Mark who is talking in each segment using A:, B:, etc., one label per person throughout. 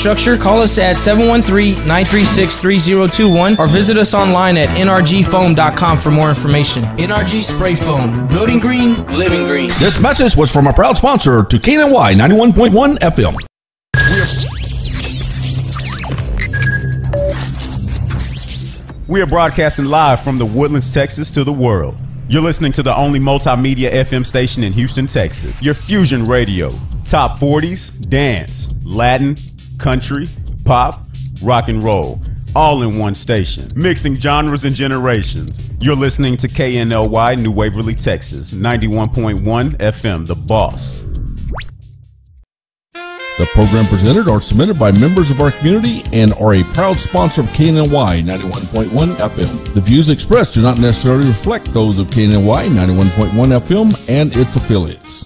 A: infrastructure, call us at 713-936-3021 or visit us online at nrgfoam.com for more information. NRG Spray Foam. Building green, living green.
B: This message was from a proud sponsor to KNLY 91.1 FM.
C: We are broadcasting live from the Woodlands, Texas to the world. You're listening to the only multimedia FM station in Houston, Texas. Your Fusion Radio. Top 40s, dance, Latin, country, pop, rock and roll. All in one station. Mixing genres and generations. You're listening to KNLY New Waverly, Texas. 91.1 FM, The Boss.
B: The program presented or submitted by members of our community and are a proud sponsor of KNLY 91.1 FM. The views expressed do not necessarily reflect those of KNLY 91.1 FM and its affiliates.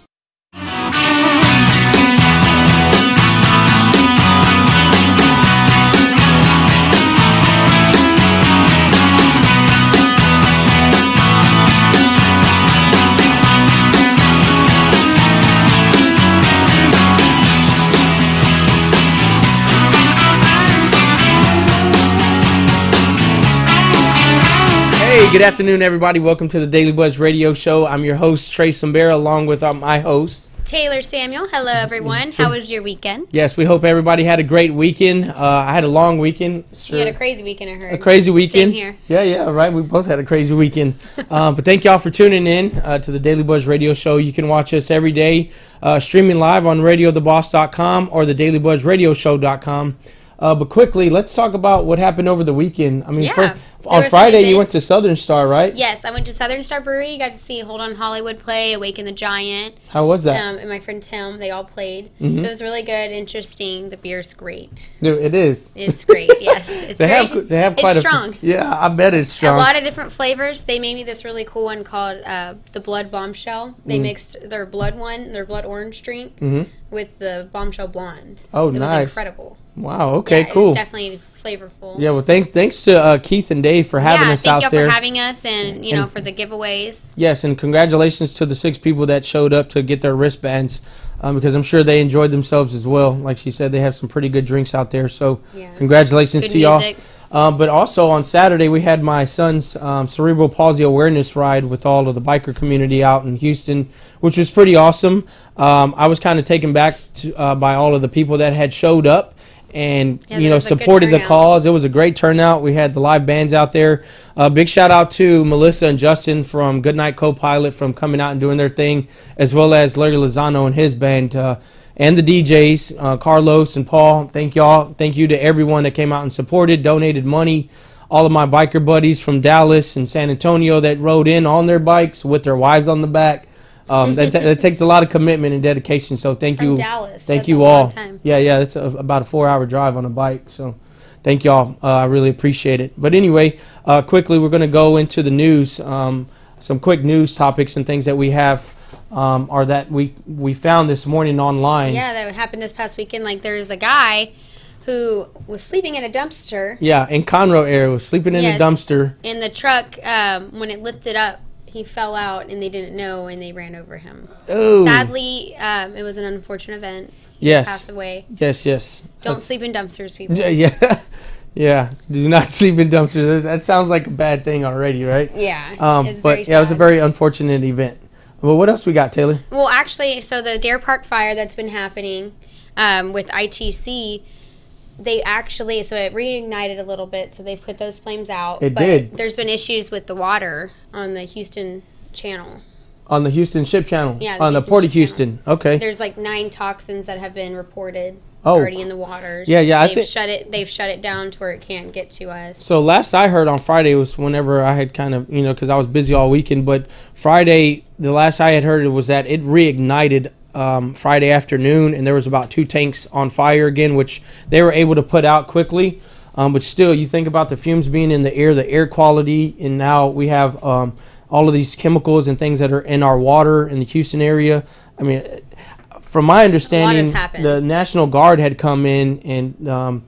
A: Hey, good afternoon, everybody. Welcome to the Daily Buzz Radio Show. I'm your host, Trey Sombera, along with my host,
D: Taylor Samuel. Hello, everyone. How was your weekend?
A: Yes, we hope everybody had a great weekend. I had a long weekend.
D: You had a crazy weekend, I heard.
A: A crazy weekend.
D: Same here.
A: Yeah, right. We both had a crazy weekend. But thank y'all for tuning in to the Daily Buzz Radio Show. You can watch us every day streaming live on radiotheboss.com or the dailybuzzradioshow.com. But quickly, let's talk about what happened over the weekend. I mean, on Friday, you went to Southern Star, right?
D: Yes, I went to Southern Star Brewery. You got to see Hold On Hollywood play, Awaken the Giant.
A: How was that?
D: And my friend Tim, they all played.
A: Mm-hmm.
D: It was really good, interesting. The beer's great.
A: Dude, it is.
D: It's great, yes. It's
A: they have quite
D: it's strong.
A: Yeah, I bet it's strong.
D: A lot of different flavors. They made me this really cool one called the Blood Bombshell. They mixed their blood orange drink with the Bombshell Blonde.
A: Oh,
D: nice.
A: It
D: was incredible.
A: Wow, okay,
D: yeah,
A: cool.
D: It was definitely flavorful.
A: Yeah, well, thanks to Keith and Dave for having us out there.
D: Thank you for having us and for the giveaways.
A: Yes, and congratulations to the 6 people that showed up to get their wristbands because I'm sure they enjoyed themselves as well. Like she said, they have some pretty good drinks out there, so congratulations
D: good
A: to
D: music.
A: Y'all. But also on Saturday, we had my son's cerebral palsy awareness ride with all of the biker community out in Houston, which was pretty awesome. I was kind of taken back by all of the people that had showed up and supported the cause. It was a great turnout. We had the live bands out there. Big shout out to Melissa and Justin from Goodnight Co-Pilot from coming out and doing their thing, as well as Larry Lozano and his band, and the DJs, Carlos and Paul. Thank y'all. Thank you to everyone that came out and supported, donated money. All of my biker buddies from Dallas and San Antonio that rode in on their bikes with their wives on the back. That takes a lot of commitment and dedication. So thank you.
D: Dallas.
A: Thank you all. Yeah, it's about a 4-hour drive on a bike. So thank y'all. I really appreciate it. But anyway, quickly we're going to go into the news. Some quick news topics and things that we have are that we found this morning online.
D: Yeah, that happened this past weekend. Like there's a guy who was sleeping in a dumpster.
A: Yeah, in Conroe area, was sleeping in a dumpster.
D: And the truck, when it lifted up, he fell out, and they didn't know, and they ran over him.
A: Oh.
D: Sadly, it was an unfortunate event. He passed away.
A: Yes.
D: Don't sleep in dumpsters, people.
A: Yeah. Do not sleep in dumpsters. That sounds like a bad thing already, right?
D: Yeah.
A: It was a very unfortunate event. Well, what else we got, Taylor?
D: Well, actually, so the Deer Park fire that's been happening with ITC, they actually, so it reignited a little bit, so they've put those flames out.
A: It did.
D: There's been issues with the water on the Houston channel.
A: On the Houston ship channel?
D: Yeah.
A: On the Port of Houston. Okay.
D: There's like 9 toxins that have been reported already in the waters.
A: Yeah.
D: They've shut it down to where it can't get to us.
A: So last I heard on Friday was whenever I had kind of, because I was busy all weekend, but Friday, the last I had heard was that it reignited Friday afternoon, and there was about 2 tanks on fire again, which they were able to put out quickly. But still, you think about the fumes being in the air quality, and now we have all of these chemicals and things that are in our water in the Houston area. I mean, from my understanding, the National Guard had come in and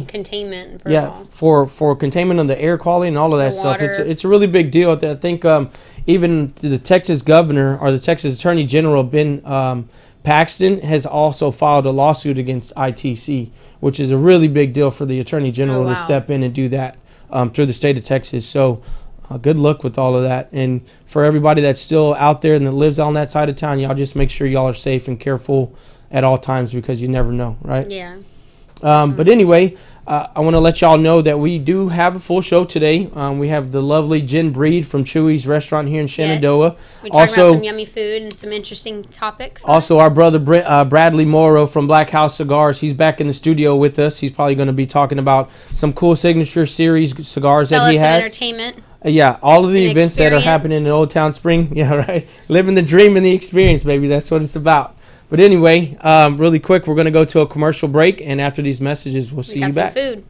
D: containment.
A: For containment of the air quality and all of that stuff. It's a really big deal. I think even the Texas governor or the Texas Attorney General Ben Paxton has also filed a lawsuit against ITC, which is a really big deal for the Attorney General to step in and do that through the state of Texas. So good luck with all of that. And for everybody that's still out there and that lives on that side of town, y'all just make sure y'all are safe and careful at all times, because you never know, right?
D: Yeah.
A: But anyway, I want to let y'all know that we do have a full show today. We have the lovely Jen Breed from Chewy's restaurant here in Shenandoah.
D: Yes. We talk about some yummy food and some interesting topics.
A: Also, our brother Bradley Morrow from Black House Cigars. He's back in the studio with us. He's probably going to be talking about some cool signature series cigars that he has.
D: Entertainment.
A: Yeah, all of the events that are happening in Old Town Spring. Yeah, right. Living the dream and the experience, baby. That's what it's about. But anyway, really quick, we're going to go to a commercial break, and after these messages, we'll see you back.
D: Some food.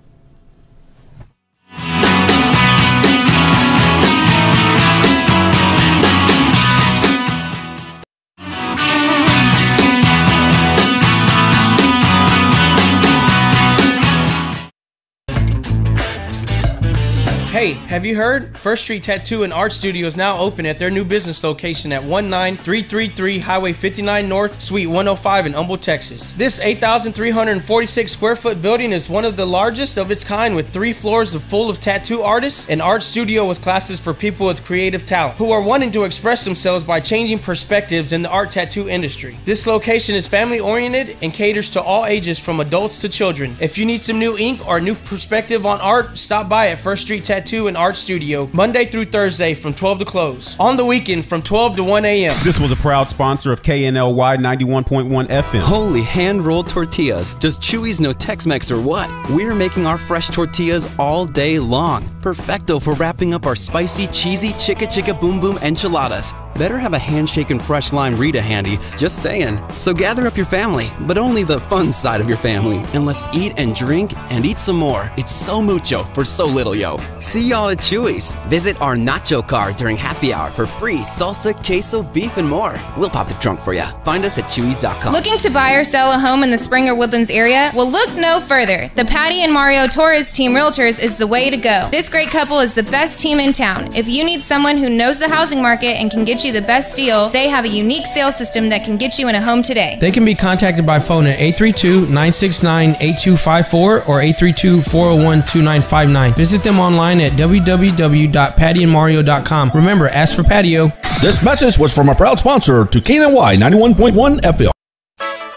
A: Hey, have you heard? First Street Tattoo and Art Studio is now open at their new business location at 19333 Highway 59 North, Suite 105 in Humble, Texas. This 8,346 square foot building is one of the largest of its kind, with 3 floors full of tattoo artists, an art studio with classes for people with creative talent who are wanting to express themselves by changing perspectives in the art tattoo industry. This location is family oriented and caters to all ages from adults to children. If you need some new ink or a new perspective on art, stop by at First Street Tattoo and Art Studio Monday through Thursday from 12 to close. On the weekend from 12 to 1 a.m.
C: This was a proud sponsor of KNLY 91.1 FM.
E: Holy hand-rolled tortillas. Does Chewy's know Tex-Mex or what? We're making our fresh tortillas all day long. Perfecto for wrapping up our spicy, cheesy Chicka Chicka Boom Boom enchiladas. Better have a handshake fresh lime Rita handy, just saying. So gather up your family, but only the fun side of your family, and let's eat and drink and eat some more. It's so mucho for so little, yo. See y'all at Chewy's. Visit our nacho car during happy hour for free salsa, queso, beef, and more. We'll pop the trunk for ya. Find us at chewy's.com.
F: Looking to buy or sell a home in the Springer Woodlands area? Well, look no further. The Patty and Mario Torres Team Realtors is the way to go. This great couple is the best team in town. If you need someone who knows the housing market and can get you the best deal, they have a unique sales system that can get you in a home today.
A: They can be contacted by phone at 832-969-8254 or 832-401-2959. Visit them online at www.pattyandmario.com. Remember, ask for patio.
B: This message was from a proud sponsor to KNLY 91.1 FM.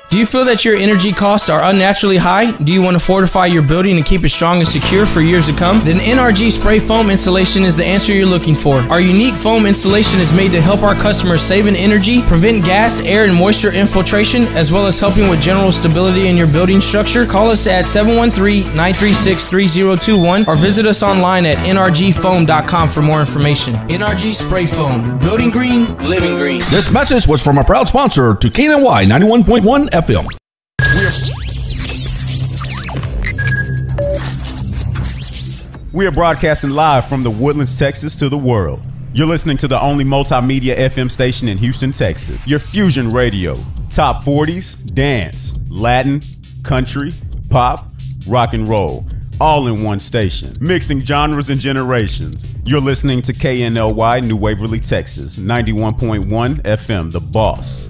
A: Do you feel that your energy costs are unnaturally high? Do you want to fortify your building and keep it strong and secure for years to come? Then NRG Spray Foam Installation is the answer you're looking for. Our unique foam installation is made to help our customers save in energy, prevent gas, air, and moisture infiltration, as well as helping with general stability in your building structure. Call us at 713-936-3021 or visit us online at nrgfoam.com for more information. NRG Spray Foam. Building green, living green.
B: This message was from a proud sponsor to KNLY 91.1 FM.
C: We are broadcasting live from the Woodlands, Texas to the world. You're listening to the only multimedia FM station in Houston, Texas. Your fusion radio. Top 40s, dance, Latin, country, pop, rock and roll. All in one station. Mixing genres and generations. You're listening to KNLY New Waverly, Texas. 91.1 FM, The Boss.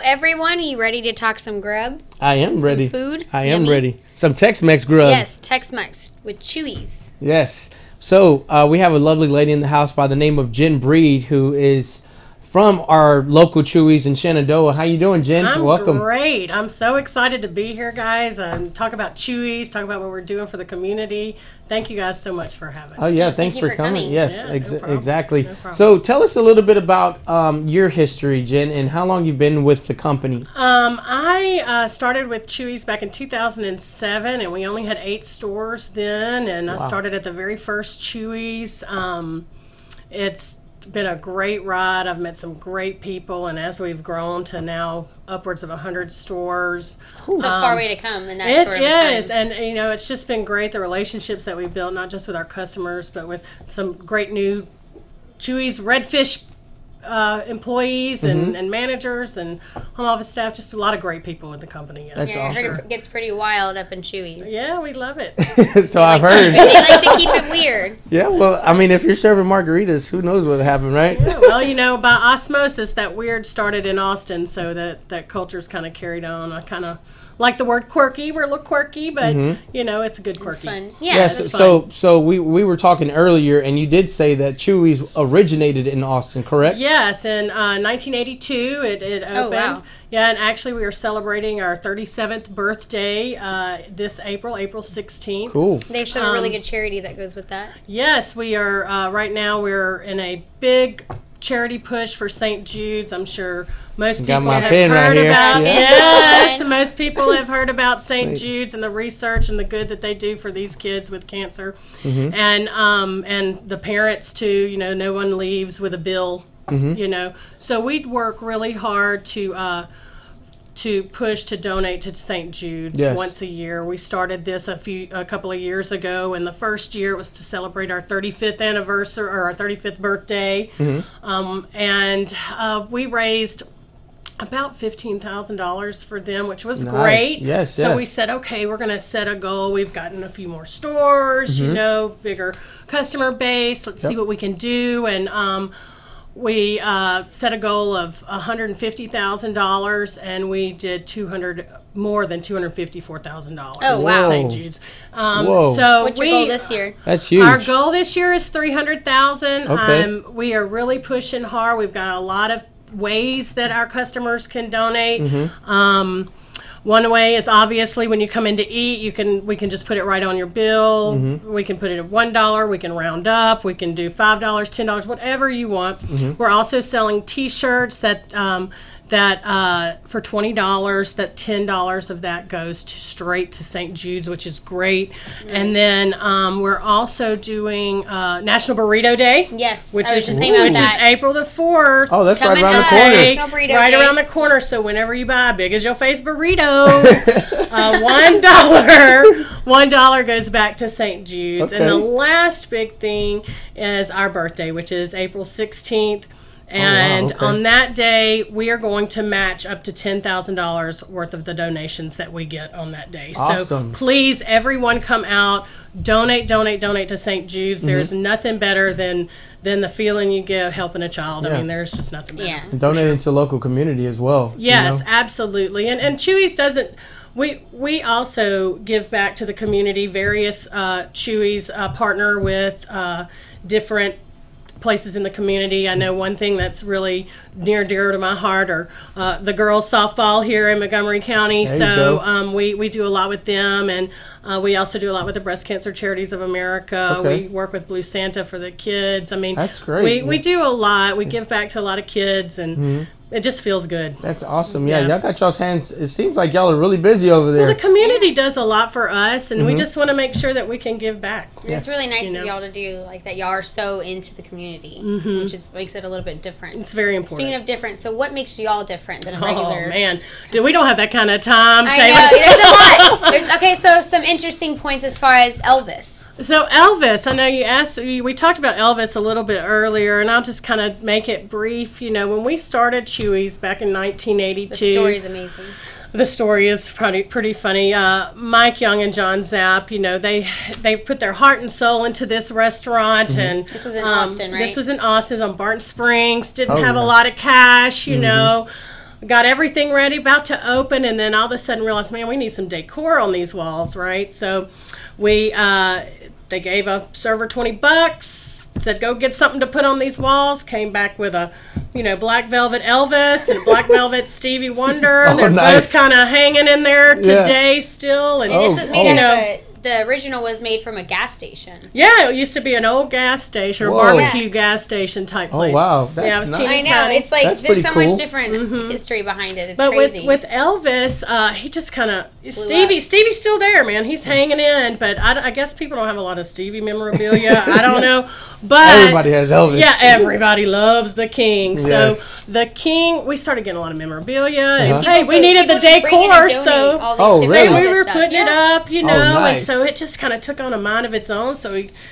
D: Everyone, are you ready to talk some grub?
A: I am ready.
D: Some food?
A: I am ready. Some Tex-Mex grub.
D: Yes, Tex-Mex with Chewy's.
A: Yes. So we have a lovely lady in the house by the name of Jen Breed, who is from our local Chewy's in Shenandoah. How you doing, Jen?
G: I'm
A: Welcome.
G: Great. I'm so excited to be here, guys, and talk about Chewy's, talk about what we're doing for the community. Thank you guys so much for having me.
A: Oh, yeah. Thanks for coming. Yes,
G: Yeah, no problem.
A: exactly.
G: No problem.
A: So tell us a little bit about your history, Jen, and how long you've been with the company.
G: I started with Chewy's back in 2007, and we only had 8 stores then, and I started at the very first Chewy's. It's been a great ride. I've met some great people, and as we've grown to now upwards of 100 stores.
D: It's a far way to come in that short of a time.
G: It is, and you know, it's just been great, the relationships that we've built, not just with our customers, but with some great new Chewy's Redfish employees and managers and home office staff, just a lot of great people in the company.
A: That's
D: Yeah, I heard
A: awesome.
D: it gets pretty wild up in Chewy's.
G: Yeah, we love it.
A: So I've heard.
D: They like to keep it weird.
A: Yeah, well, I mean, if you're serving margaritas, who knows what happened, right?
G: Yeah, well, you know, by osmosis, that weird started in Austin, so that culture's kind of carried on. I kind of like the word quirky. We're a little quirky, but you know, it's a good quirky.
D: Fun. Yeah,
A: Yes.
D: that's
A: So we were talking earlier, and you did say that Chewy's originated in Austin, correct?
G: Yes, in 1982 it opened.
D: Oh, wow.
G: Yeah, and actually we are celebrating our 37th birthday this April 16th.
A: Cool.
D: They actually have a really good charity that goes with that.
G: Yes, we are. Right now we're in a big charity push for St. Jude's. I'm sure most
A: Got
G: people
A: my
G: have
A: pen right
G: heard
A: here.
G: about
A: Yeah.
G: Yes, most people have heard about St. Jude's and the research and the good that they do for these kids with cancer, and the parents too. You know, no one leaves with a bill. You know, so we work really hard to push to donate to St. Jude's once a year. We started this a couple of years ago, and the first year it was to celebrate our 35th anniversary or our 35th birthday, and we raised about $15,000 for them, which was great.
A: Yes,
G: so
A: yes.
G: we said, okay, we're going to set a goal. We've gotten a few more stores, you know, bigger customer base. Let's see what we can do, and we set a goal of $150,000, and we did more than $254,000.
D: Oh, wow.
G: St. Jude's.
A: Whoa.
G: So
D: What's your goal this year?
A: That's huge.
G: Our goal this year is $300,000.
A: Okay.
G: We are really pushing hard. We've got a lot of ways that our customers can donate. One way is obviously when you come in to eat, we can just put it right on your bill. We can put it at $1. We can round up. We can do $5, $10, whatever you want. We're also selling T-shirts that for $20. That $10 of that goes straight to St. Jude's, which is great. And then we're also doing National Burrito Day.
D: Yes,
G: which
D: I was
G: is
D: just thinking about
G: which
D: that.
G: is April the 4th.
A: Oh, that's
D: Coming
A: right around the
D: up.
A: corner.
D: National Burrito
G: Right
D: Day.
G: around the corner. So whenever you buy a big as your face burrito, $1 goes back to St. Jude's. And the
A: Okay.
G: last big thing is our birthday, which is April 16th. And
A: okay.
G: on that day, we are going to match up to $10,000 worth of the donations that we get on that day.
A: Awesome.
G: So please, everyone come out, donate to St. Jude's. There's nothing better than the feeling you get helping a child. I
A: Yeah.
G: mean, there's just nothing better.
D: Yeah.
A: And donating to local community as well. you
G: Yes,
A: know?
G: absolutely. And Chewy's doesn't. We also give back to the community. Various Chewy's partner with different places in the community. I know one thing that's really near and dear to my heart are the girls softball here in Montgomery County.
A: There you
G: So
A: go.
G: we do a lot with them, and we also do a lot with the Breast Cancer Charities of America.
A: Okay.
G: We work with Blue Santa for the kids. I mean,
A: That's great.
G: We do a lot. We give back to a lot of kids, and it just feels good.
A: That's awesome. Yeah,
G: Yeah.
A: y'all got y'all's hands. It seems like y'all are really busy over there.
G: Well, the community does a lot for us, and we just want to make sure that we can give back.
D: It's really nice
G: You know.
D: of y'all to do like that. Y'all are so into the community, which makes it a little bit different.
G: It's very important.
D: Speaking of different, so what makes y'all different than a regular?
G: Oh man, dude, we don't have that kind of time.
D: I
G: Taylor.
D: know, there's a lot. Okay, so some interesting points as far as Elvis.
G: So Elvis, I know you asked. We talked about Elvis a little bit earlier, and I'll just kind of make it brief. You know, when we started Chewy's back in 1982,
D: The story is amazing.
G: the story is pretty funny. Mike Young and John Zapp, you know, they put their heart and soul into this restaurant, and
D: This was in Austin, right?
G: This was in Austin, on Barton Springs. Didn't
A: Oh,
G: have a
A: yeah.
G: lot of cash, you know. Got everything ready, about to open, and then all of a sudden realized, man, we need some decor on these walls, right? So they gave a server $20, said go get something to put on these walls. Came back with a, black velvet Elvis and black velvet Stevie Wonder.
A: Oh,
G: They're
A: nice.
G: both kind of hanging in there today still. And
D: And this was made
A: oh.
D: out of the original was made from a gas station.
G: yeah, it used to be an old gas station or
A: Whoa.
G: barbecue gas station type
A: Oh,
G: place.
A: wow.
G: Yeah, it
A: That's
G: was
A: nice.
G: teeny
D: I know.
G: tiny.
D: It's like
A: That's
D: there's
A: pretty
D: so
A: cool.
D: much different history behind it. It's
G: But
D: crazy.
G: with Elvis, he just kind of Stevie's still there, man. He's hanging in, but I guess people don't have a lot of Stevie memorabilia. I don't know, but
A: Everybody has Elvis.
G: Yeah, everybody loves the King. So
A: Yes.
G: the King, we started getting a lot of memorabilia, and
D: People
G: hey, we needed the
D: people bring in and
G: decor,
D: donate
G: so
D: all these
A: Oh,
D: different
A: really?
G: we
D: Elvis
G: were
D: stuff.
G: putting it
D: Yeah.
G: up, and
A: nice.
G: so it just kind of took on a mind of its own. So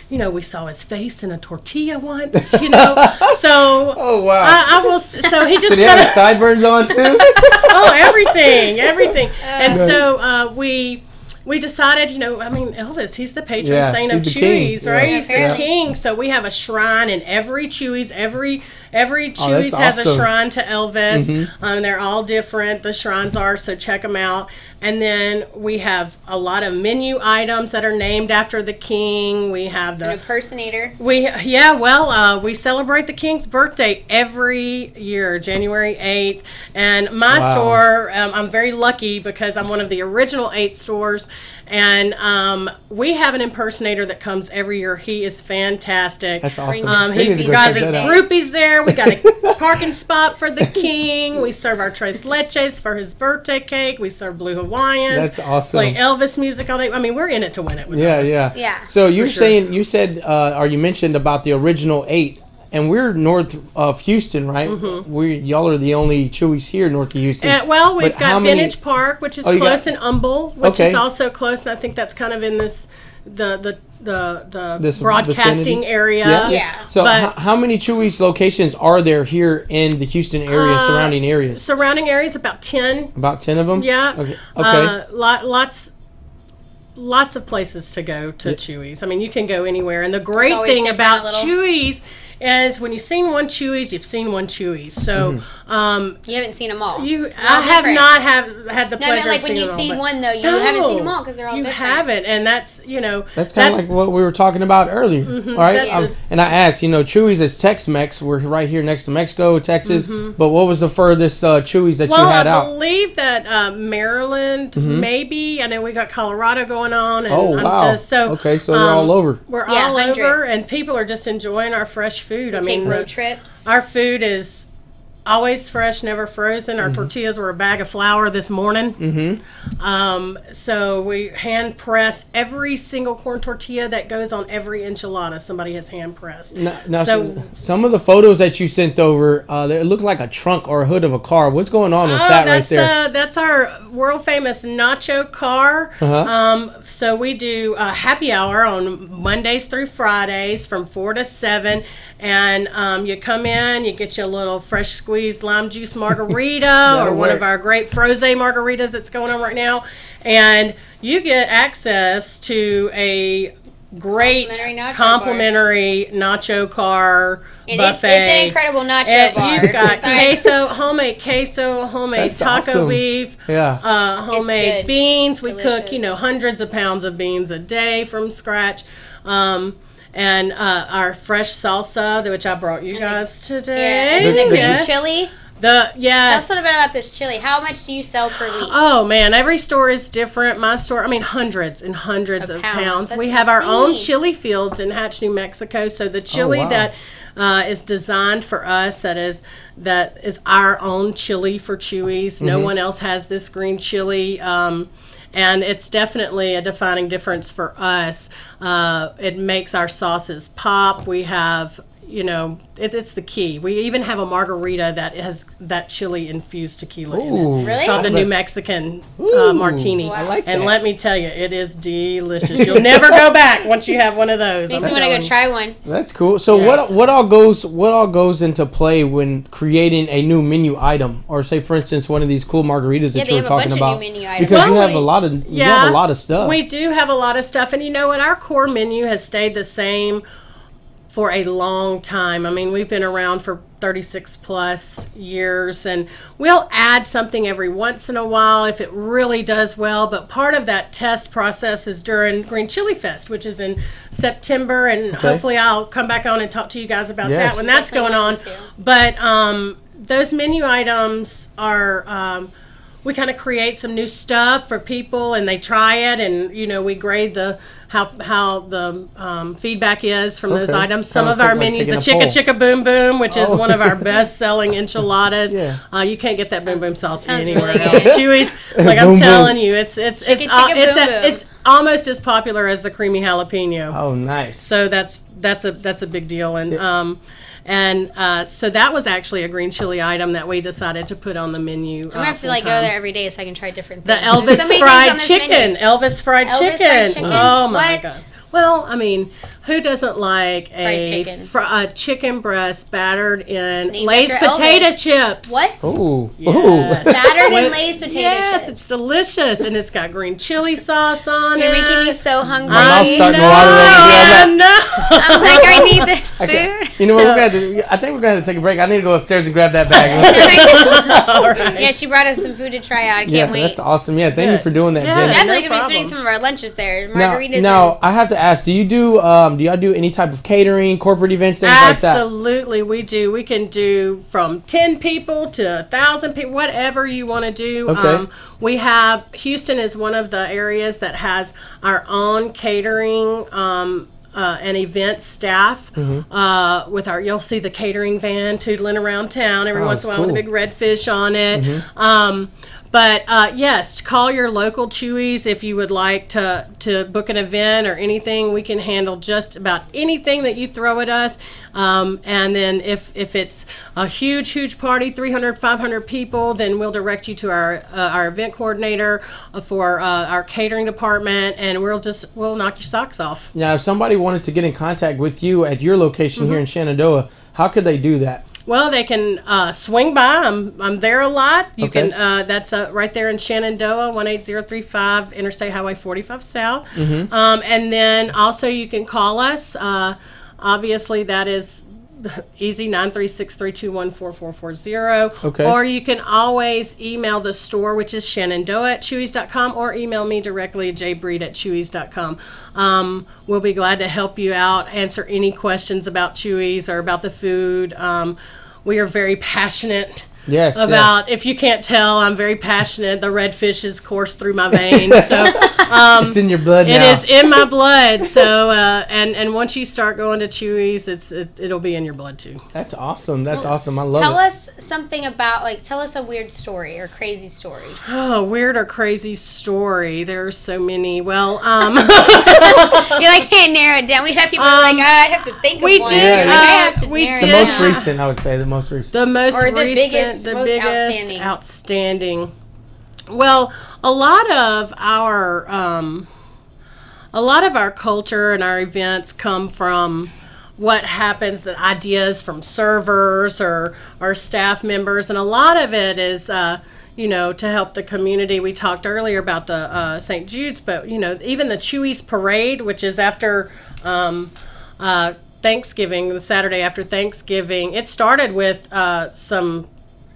G: we saw his face in a tortilla once, so
A: Oh, Oh wow!
G: I will. So he just
A: Did he have his sideburns on too?
G: oh, everything. And so we decided, I mean, Elvis, he's the patron saint of
A: he's the king.
G: Chewy's, right?
A: Yeah.
G: He's the king. So we have a shrine in every Chewy's. Every Chewy's
A: that's
G: has a
A: awesome.
G: shrine to Elvis. They're all different. The shrines are, so check them out. And then we have a lot of menu items that are named after the king. We have
D: An impersonator.
G: we celebrate the king's birthday every year, January 8th. And my store, I'm very lucky because I'm one of the original 8 stores. And we have an impersonator that comes every year. He is fantastic.
A: That's awesome.
G: He
A: We need to go
G: got
A: check
G: his
A: that out.
G: groupies there. We got a parking spot for the king. We serve our tres leches for his birthday cake. We serve blue Hawaiians.
A: That's awesome.
G: Play Elvis music all day. I mean, we're in it to win it with
A: Yeah,
G: Elvis.
D: Yeah.
A: So you're
G: For sure.
A: saying you mentioned about the original 8, and we're north of Houston, right? Y'all are the only Chewy's here north of Houston.
G: Well, we've
A: But how
G: got
A: many-
G: Vintage Park, which is
A: Oh, you
G: close,
A: got-
G: and Humble, which
A: Okay.
G: is also close, and I think that's kind of in the
A: This
G: broadcasting
A: vicinity?
G: area.
D: Yeah.
A: So
G: But-
A: how many Chewy's locations are there here in the Houston area, surrounding areas?
G: Surrounding areas, about 10.
A: About 10 of them?
G: Yeah.
A: Okay.
G: Lots of places to go to Chewy's. I mean, you can go anywhere. And the great
D: always
G: thing
D: different,
G: about
D: a little.
G: Chewy's is when you've seen one Chewy's, you've seen one Chewy's. So
D: You haven't seen them all.
G: I
D: They're all
G: have
D: different.
G: not had the
D: No, I meant
G: pleasure
D: like
G: of
D: when
G: seeing
D: you
G: them all,
D: see
G: but-
D: one though, you haven't seen them all because they're all
G: you
D: different.
G: haven't, and that's
A: That's kind of like what we were talking about earlier, all right?
G: That's
A: And I asked, Chewy's is Tex-Mex. We're right here next to Mexico, Texas. But what was the furthest Chewy's that you had
G: I
A: out?
G: believe that Maryland, maybe. I know we got Colorado going on. And
A: Oh,
G: I'm
A: wow.
G: Just, so,
A: Okay, so you're all over.
G: We're
D: Yeah,
G: all over,
D: hundreds.
G: and people are just enjoying our fresh food. I
D: Take
G: mean,
D: road trips.
G: our food is always fresh, never frozen. Our tortillas were a bag of flour this morning. So we hand press every single corn tortilla that goes on every enchilada. Somebody has hand pressed.
A: Now,
G: So-
A: some of the photos that you sent over, it looked like a trunk or a hood of a car. What's going on with that right there?
G: That's our world famous nacho car. So we do happy hour on Mondays through Fridays from 4 to 7. And you come in, you get your little fresh squeezed lime juice margarita or one of
A: work.
G: our great froze margaritas that's going on right now. And you get access to a great
D: Complimentary
G: nacho car
D: And
G: buffet.
D: it's an incredible nacho
G: And
D: bar.
G: you've got
D: Sorry.
G: homemade queso, homemade
A: That's
G: taco
A: awesome.
G: beef,
A: Yeah.
G: homemade
D: good.
G: beans. We cook,
D: Delicious.
G: hundreds of pounds of beans a day from scratch. And our fresh salsa, which I brought you guys
D: Yeah,
G: today.
D: and then the green
G: Yes.
D: chili. Tell
G: Yes.
D: us a little bit about this chili. How much do you sell per week?
G: Oh man, every store is different. My store, I mean, hundreds and hundreds
D: Of
G: of
D: pounds.
G: pounds.
D: That's
G: We have our own
D: insane.
G: chili fields in Hatch, New Mexico. So the chili
A: wow.
G: that is designed for us, that is our own chili for Chewy's. No one else has this green chili. And it's definitely a defining difference for us. It makes our sauces pop. We have, it's the key. We even have a margarita that has that chili infused tequila in it.
A: Ooh.
D: Really?
G: Called the New Mexican martini.
A: I like
G: And
A: that.
G: let me tell you, it is delicious. You'll never go back once you have one of those.
D: Makes
G: I'm
D: me want to go
G: telling you.
D: try one.
A: That's cool. So
G: Yes.
A: what all goes into play when creating a new menu item, or say for instance one of these cool margaritas that
D: they
A: you were
D: have a
A: talking
D: bunch of
A: about?
D: new menu items.
A: Because you
G: Well,
A: have a lot of stuff.
G: We do have a lot of stuff, and you know what? Our core menu has stayed the same for a long time. I mean, we've been around for 36 plus years, and we'll add something every once in a while if it really does well. But part of that test process is during Green Chili Fest, which is in September, and hopefully I'll come back on and talk to you guys about
A: Yes.
G: that when that's
D: Definitely
G: going on.
D: want to.
G: But those menu items are we kind of create some new stuff for people, and they try it, and we grade the how the feedback is from those
A: Okay.
G: icons. Some
A: Kinda
G: of our
A: like
G: menus,
A: taking
G: the
A: a
G: Chicka
A: poll.
G: Chicka Boom Boom, which is
A: Oh.
G: one of our best-selling enchiladas.
A: Yeah.
G: You can't get that Boom Boom sauce
D: sounds
G: anywhere
D: really
G: else.
D: good.
G: Chewy's, like
A: Boom
G: I'm
A: Boom.
G: telling you, it's
D: Chicka Chicka Boom Boom.
G: it's almost as popular as the creamy jalapeno.
A: Oh, nice.
G: So that's a big deal, and so that was actually a green chili item that we decided to put on the menu.
D: I'm gonna have to go there every day so I can try different
G: The
D: things.
G: Elvis
D: There's so many things
G: fried
D: on this
G: chicken.
D: menu.
G: Elvis fried
D: Elvis
G: chicken.
D: fried chicken.
G: Oh my
D: What?
G: god. Well, I mean, who doesn't like a chicken breast battered in Lay's
D: after
G: potato
D: Elvis.
G: chips?
D: What?
A: Ooh.
G: Yes.
D: Battered in Lay's potato
G: Yes,
D: chips.
G: it's delicious, and it's got green chili sauce on
D: You're
G: it.
D: making me so hungry.
A: My mouth's starting to water already.
G: I
D: I'm like, I need this food.
A: Okay. You know what? I think we're going to have to take a break. I need to go upstairs and grab that bag.
G: All right.
D: Yeah, she brought us some food to try out. I can't wait.
A: That's awesome. Yeah, thank you for doing that,
G: Yeah.
A: Jen.
D: Definitely
G: No
D: gonna be
G: problem.
D: spending some of our lunches there.
A: Now,
D: Margaritas.
A: now I have to ask: do y'all do any type of catering, corporate events, things like that?
G: Absolutely, we do. We can do from 10 people to 1,000 people, whatever you want to do.
A: Okay.
G: We have Houston is one of the areas that has our own catering and event staff. With you'll see the catering van tootling around town every once in a while with a big red fish on it. But yes, call your local Chewies if you would like to book an event or anything. We can handle just about anything that you throw at us. And then if it's a huge party, 300, 500 people, then we'll direct you to our event coordinator for our catering department, and we'll knock your socks off.
A: Now, if somebody wanted to get in contact with you at your location here in Shenandoah, how could they do that?
G: Well, they can swing by. I'm there a lot. You
A: Okay.
G: can. That's right there in Shenandoah, 18035 Interstate Highway 45 South. And then also you can call us. Obviously, that is easy, 936-321-4440.
A: Okay.
G: Or you can always email the store, which is shenandoah@chewies.com, or email me directly at jbreed@chewies.com. We'll be glad to help you out, answer any questions about Chewies or about the food. We are very passionate
A: Yes.
G: about, if you can't tell, I'm very passionate. The red fishes course through my veins. So
A: it's in your blood now.
G: it is in my blood. So and once you start going to Chewies, it'll be in your blood too.
A: That's awesome. That's awesome. I love
D: Tell
A: it.
D: us something about, tell us a weird story or crazy story.
G: Oh, weird or crazy story. There's so many. Well,
D: You can't narrow it down. We've had people I have to think of
G: we
D: one.
G: did,
D: You're like, I have to
G: we
D: narrow
A: The
D: it
G: did.
A: most
D: down.
A: recent, I would say. The most recent.
G: the most
D: Or the
G: recent,
D: biggest,
G: the
D: most
G: biggest,
D: outstanding.
G: Well, a lot of our culture and our events come from what happens, the ideas from servers or staff members, and a lot of it is to help the community. We talked earlier about the St. Jude's, but even the Chewies Parade, which is after Thanksgiving, the Saturday after Thanksgiving. It started with some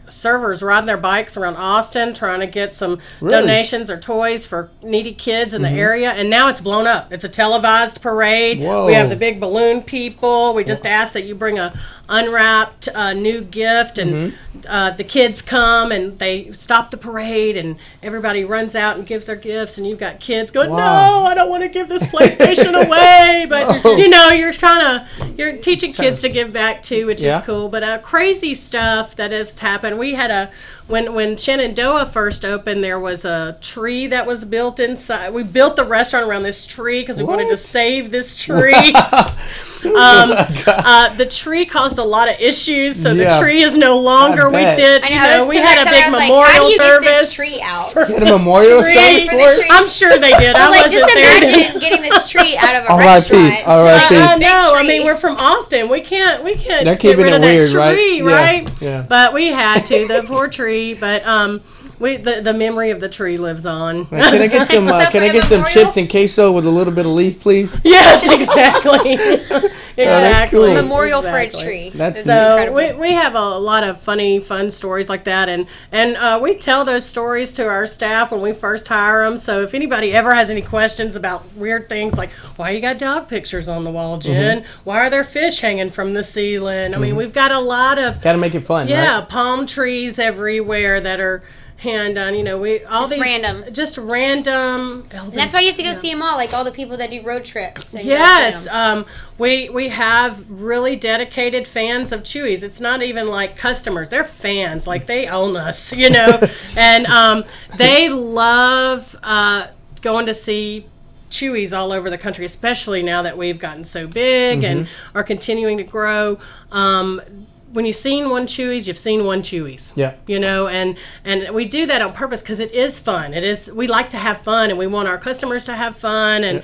G: servers riding their bikes around Austin trying to get some donations or toys for needy kids in the area, and now it's blown up. It's a televised parade.
A: Whoa.
G: We have the big balloon people. We just ask that you bring a unwrapped new gift, and the kids come and they stop the parade, and everybody runs out and gives their gifts, and you've got kids going,
A: Wow.
G: no, I don't want to give this PlayStation away, but you're teaching kids to give back too, which
A: Yeah.
G: is cool. But crazy stuff that has happened. We had when Shenandoah first opened, there was a tree that was built inside. We built the restaurant around this tree because we wanted to save this tree. The tree caused a lot of issues, so
A: Yeah.
G: the tree is no longer.
A: I
G: We
A: bet.
G: did,
D: I know.
G: we had a big
D: how
G: memorial
D: do you
G: service.
D: get this tree out?
A: You had a memorial
G: Tree.
A: service
D: For
A: for
D: the
A: it?
D: tree.
G: I'm sure they did. I wasn't
D: just
G: there.
D: imagine getting this tree out of a
A: R.I.P.
D: restaurant.
A: R.I.P.
D: Big
G: No, I
D: tree.
G: mean, we're from Austin. We can't
A: They're
G: get
A: keeping
G: rid
A: it
G: of
A: weird,
G: that tree,
A: right?
G: right?
A: Yeah.
G: But we had to, the poor tree. But the memory of the tree lives on.
A: Can I get some?
D: So
A: Can
D: for
A: I get
D: the
A: some
D: memorial-
A: chips and queso with a little bit of leaf, please?
G: Yes, exactly.
A: that's cool.
D: Memorial for a
G: Exactly.
D: tree.
A: That's
D: This is
G: So
D: incredible.
G: we have a lot of fun stories like that, and we tell those stories to our staff when we first hire them. So if anybody ever has any questions about weird things like, why you got dog pictures on the wall, Jen? Why are there fish hanging from the ceiling? I mean, we've got a lot of
A: Got to make it fun,
G: yeah,
A: right?
G: palm trees everywhere that are hand done.
D: Just random.
G: just random.
D: And that's why you have to go see them all, like all the people that do road trips. And go see
G: Yes,
D: 'em.
G: we have really dedicated fans of Chewies. It's not even like customers; they're fans. Like they own us, and they love going to see Chewies all over the country, especially now that we've gotten so big and are continuing to grow. When you've seen one Chewies, you've seen one Chewies.
A: Yeah.
G: And we do that on purpose because it is fun. We like to have fun, and we want our customers to have fun. And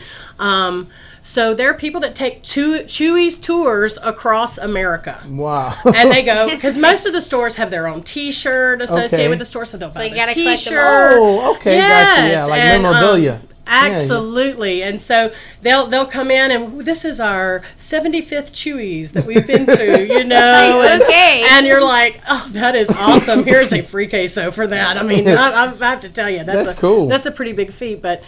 G: So there are people that take Chewy's tours across America.
A: Wow.
G: And they go, because most of the stores have their own T-shirt associated with the store, so they'll buy
D: you gotta
G: the
D: collect them
G: T-shirt.
A: Oh, okay, gotcha. Yeah, like memorabilia.
G: Absolutely. And so they'll come in and this is our 75th Chewy's that we've been through, you know.
D: Okay.
G: And you're like, oh, that is awesome. Here's a free queso for that. I mean, I have to tell you, that's
A: cool.
G: That's a pretty big feat. But,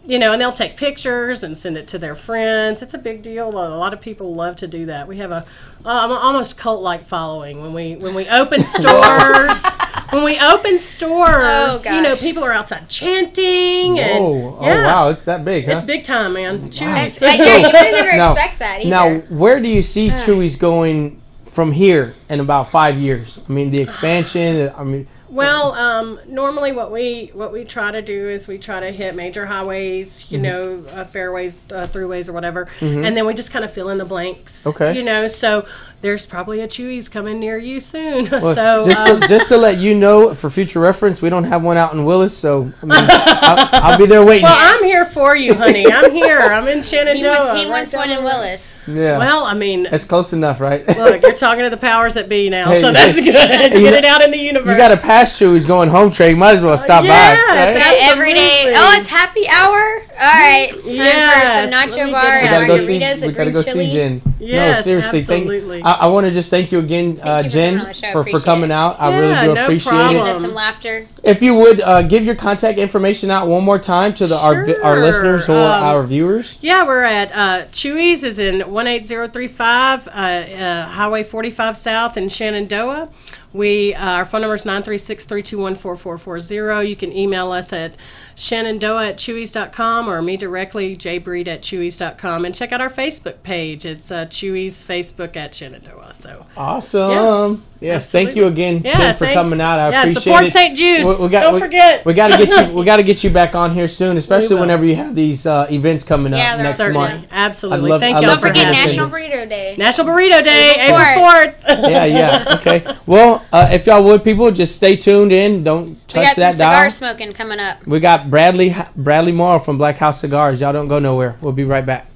G: you know, and they'll take pictures and send it to their friends. It's a big deal. A lot of people love to do that. We have a almost cult-like following when we open stores. When we open stores, you know, people are outside chanting. And,
A: oh, wow, it's that big, huh?
G: It's big time, man. Chewy's.
D: You would never expect that either.
A: Now, where do you see Chewy's going from here in about 5 years? I mean, the expansion,
G: Well, normally what we try to do is we try to hit major highways, you know, fairways, throughways, or whatever, and then we just kind of fill in the blanks.
A: Okay.
G: You know, so there's probably a Chewy's coming near you soon.
A: well,
G: so
A: just to let you know, for future reference, we don't have one out in Willis, so I mean, I'll be there waiting.
G: Well, I'm here for you, honey. I'm here. I'm in Shenandoah.
D: He wants one in Willis.
A: Yeah.
G: Well, I mean,
A: it's close enough, right?
G: Look, you're talking to the powers that be now,
A: Hey,
G: so that's good. Get it out in the universe.
A: You got to pass Chewy's going home trade. Might as well stop by. Right?
D: Every day. Oh, it's happy hour. All right, time for some nacho bar and margaritas with green chili.
A: Jen.
G: Yes,
A: no, seriously.
G: absolutely.
A: I want to just thank you again, Jen, for coming out. I really do appreciate it.
D: Giving us some laughter.
A: If you would give your contact information out one more time to our listeners or our viewers.
G: Yeah, we're at Chewy's is in 18035 Highway 45 South in Shenandoah. Our phone number is 936-321-4440. You can email us at shenandoah@chewy's.com or me directly, jbreed@chewy's.com. And check out our Facebook page. It's Chewy's Facebook at Shenandoah. So
A: awesome. Yes, absolutely. Thank you again, Jen, for coming out. I appreciate
G: support
A: it.
G: St. Jude's. Don't forget.
A: We got to get you back on here soon, especially whenever you have these events coming up next month.
G: Absolutely. Thank you.
D: Don't forget National Burrito Day.
G: National Burrito Day, April 4th.
A: Yeah. Okay. Well, if y'all would, people, just stay tuned in. Don't touch that dial.
D: We got some cigar smoking coming up.
A: We got Bradley Morrow from Black House Cigars. Y'all don't go nowhere. We'll be right back.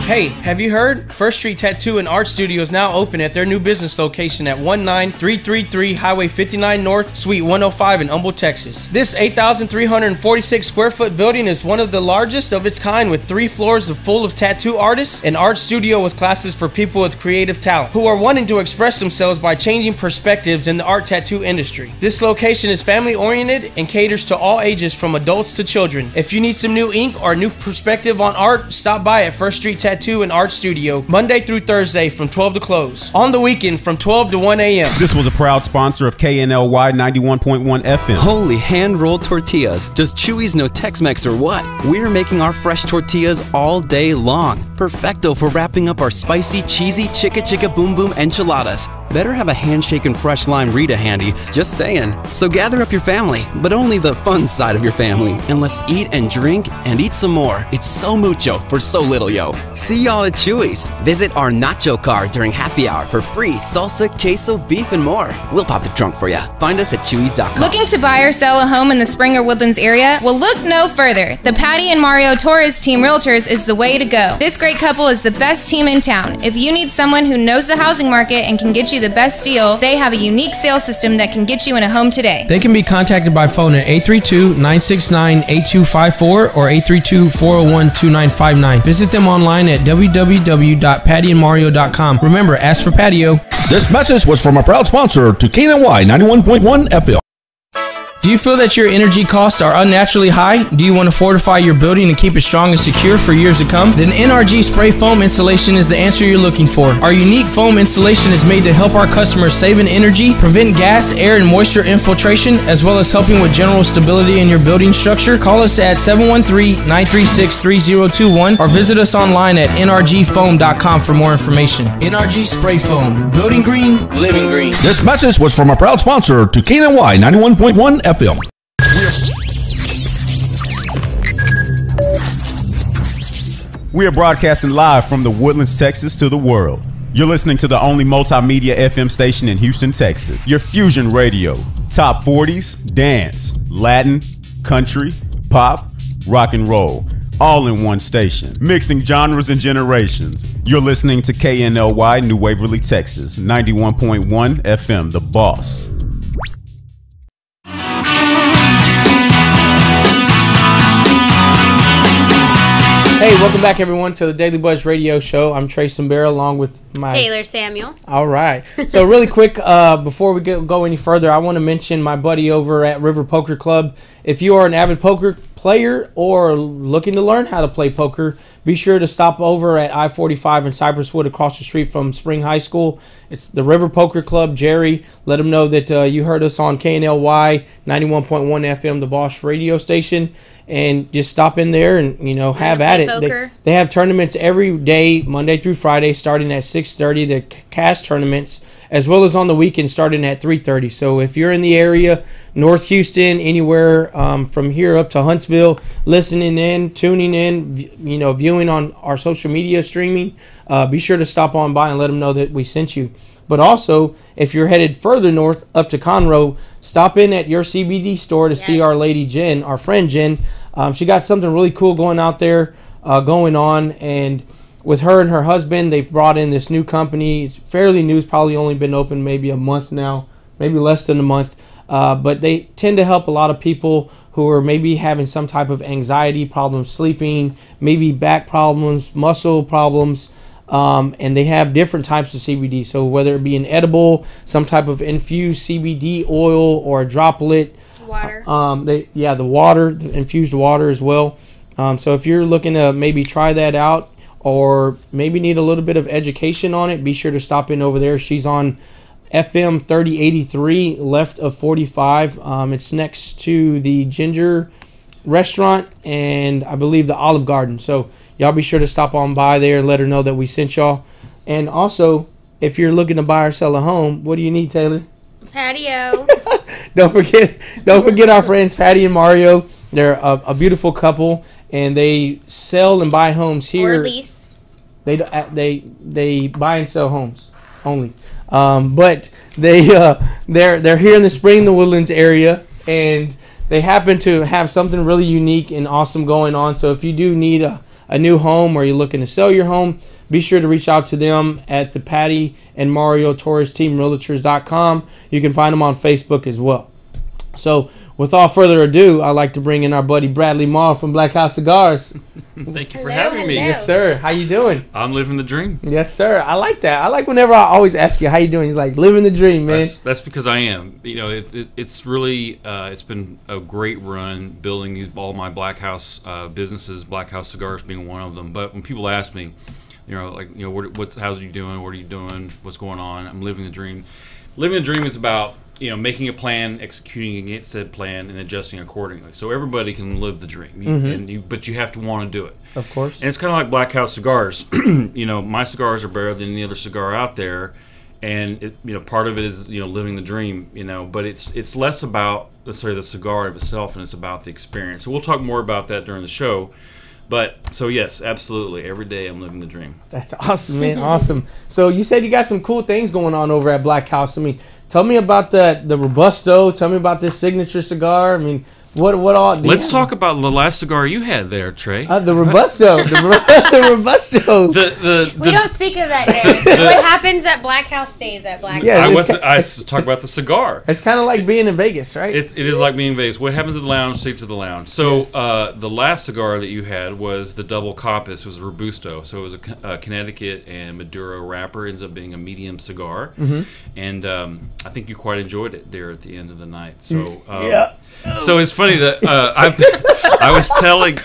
A: Hey, have you heard? First Street Tattoo and Art Studio is now open at their new business location at 19333 Highway 59 North, Suite 105 in Humble, Texas. This 8,346 square foot building is one of the largest of its kind, with 3 floors full of tattoo artists, an art studio with classes for people with creative talent who are wanting to express themselves by changing perspectives in the art tattoo industry. This location is family oriented and caters to all ages from adults to children. If you need some new ink or new perspective on art, stop by at First Street Tattoo and Art Studio Monday through Thursday from 12 to close. On the weekend from 12 to 1 a.m.
C: This was a proud sponsor of KNLY 91.1 FM.
E: Holy hand-rolled tortillas. Does Chewy's know Tex-Mex or what? We're making our fresh tortillas all day long. Perfecto for wrapping up our spicy, cheesy chicka boom boom enchiladas. Better have a handshaken fresh lime Rita handy, just saying. So gather up your family, but only the fun side of your family, and let's eat and drink and eat some more. It's so mucho for so little, yo. See y'all at Chewy's. Visit our nacho car during happy hour for free salsa, queso, beef, and more. We'll pop the trunk for ya. Find us at chewy's.com.
F: Looking to buy or sell a home in the Springer Woodlands area? Well, look no further. The Patty and Mario Torres Team Realtors is the way to go. This great couple is the best team in town. If you need someone who knows the housing market and can get you the best deal, they have a unique sales system that can get you in a home today.
A: They can be contacted by phone at 832-969-8254 or 832-401-2959. Visit them online at www.pattyandmario.com. Remember, ask for patio.
B: This message was from a proud sponsor to KNLY 91.1 FM.
A: Do you feel that your energy costs are unnaturally high? Do you want to fortify your building and keep it strong and secure for years to come? Then NRG Spray Foam Installation is the answer you're looking for. Our unique foam installation is made to help our customers save in energy, prevent gas, air, and moisture infiltration, as well as helping with general stability in your building structure. Call us at 713-936-3021 or visit us online at nrgfoam.com for more information. NRG Spray Foam. Building green, living green.
B: This message was from a proud sponsor to KNLY 91.1 FM.
C: We are broadcasting live from the Woodlands, Texas to the world. You're listening to the only multimedia FM station in Houston, Texas. Your Fusion Radio. Top 40s, dance, Latin, country, pop, rock and roll. All in one station. Mixing genres and generations. You're listening to KNLY, New Waverly, Texas. 91.1 FM, The Boss.
A: Hey, welcome back, everyone, to the Daily Buzz Radio Show. I'm Trey Sombera, along with my...
D: Taylor Samuel.
A: All right. So really quick, before we go any further, I want to mention my buddy over at River Poker Club. If you are an avid poker player or looking to learn how to play poker, be sure to stop over at I-45 in Cypress Wood across the street from Spring High School. It's the River Poker Club. Jerry, let them know that you heard us on KNLY 91.1 FM, the Boss radio station. And just stop in there and, have at it. They have tournaments every day, Monday through Friday, starting at 6:30. The cash tournaments, as well as on the weekend, starting at 3:30. So if you're in the area, North Houston, anywhere from here up to Huntsville, listening in, tuning in, viewing on our social media streaming, be sure to stop on by and let them know that we sent you. But also, if you're headed further north up to Conroe, stop in at your CBD store to see our lady Jen, our friend Jen. She got something really cool going out there, going on. And with her and her husband, they've brought in this new company. It's fairly new. It's probably only been open maybe a month now, maybe less than a month. But they tend to help a lot of people who are maybe having some type of anxiety problems, sleeping, maybe back problems, muscle problems. And they have different types of CBD. So whether it be an edible, some type of infused CBD oil, or a droplet,
D: water.
A: The water, the infused water as well. So if you're looking to maybe try that out, or maybe need a little bit of education on it, be sure to stop in over there. She's on FM 3083, left of 45. It's next to the Ginger Restaurant and I believe the Olive Garden. So y'all be sure to stop on by there and let her know that we sent y'all. And also, if you're looking to buy or sell a home, what do you need, Taylor?
D: Patio.
A: Don't forget our friends Patty and Mario. They're a beautiful couple, and they sell and buy homes here.
D: Or lease.
A: They buy and sell homes only. But they're here in the Spring, the Woodlands area, and they happen to have something really unique and awesome going on. So if you do need a new home, or you're looking to sell your home, be sure to reach out to them at the Patty and Mario Torres Team Realtors.com. You can find them on Facebook as well. So without further ado, I'd like to bring in our buddy Bradley Maher from Black House Cigars.
H: Thank you for having me.
A: Yes, sir. How you doing?
H: I'm living the dream.
A: Yes, sir. I like that. I like whenever I always ask you how you doing. He's like, living the dream, man.
H: That's because I am. It's really it's been a great run building all my Black House businesses. Black House Cigars being one of them. But when people ask me, how's you doing? What are you doing? What's going on? I'm living the dream. Living the dream is about making a plan, executing against said plan, and adjusting accordingly. So everybody can live the dream, but you have to want to do it.
A: Of course.
H: And it's kind of like Black House Cigars. My cigars are better than any other cigar out there, and part of it is living the dream. But it's less about necessarily the cigar of itself, and it's about the experience. So we'll talk more about that during the show. But so yes, absolutely, every day I'm living the dream.
A: That's awesome, man. Awesome. So you said you got some cool things going on over at Black House. I mean, tell me about the Robusto. Tell me about this signature cigar. I mean, what all?
H: Let's talk about the last cigar you had there, Trey.
A: The Robusto. The Robusto.
D: We don't speak of that day. What happens at Black House stays at Black House.
H: I was talking about the cigar.
A: It's kind of like being in Vegas, right?
H: It is like being in Vegas. What happens at the lounge stays at the lounge. So yes. The last cigar that you had was the Double Coppice. It was a Robusto. So it was a Connecticut and Maduro wrapper. It ends up being a medium cigar. Mm-hmm. And I think you quite enjoyed it there at the end of the night. So
A: yeah.
H: So it's funny that I was telling.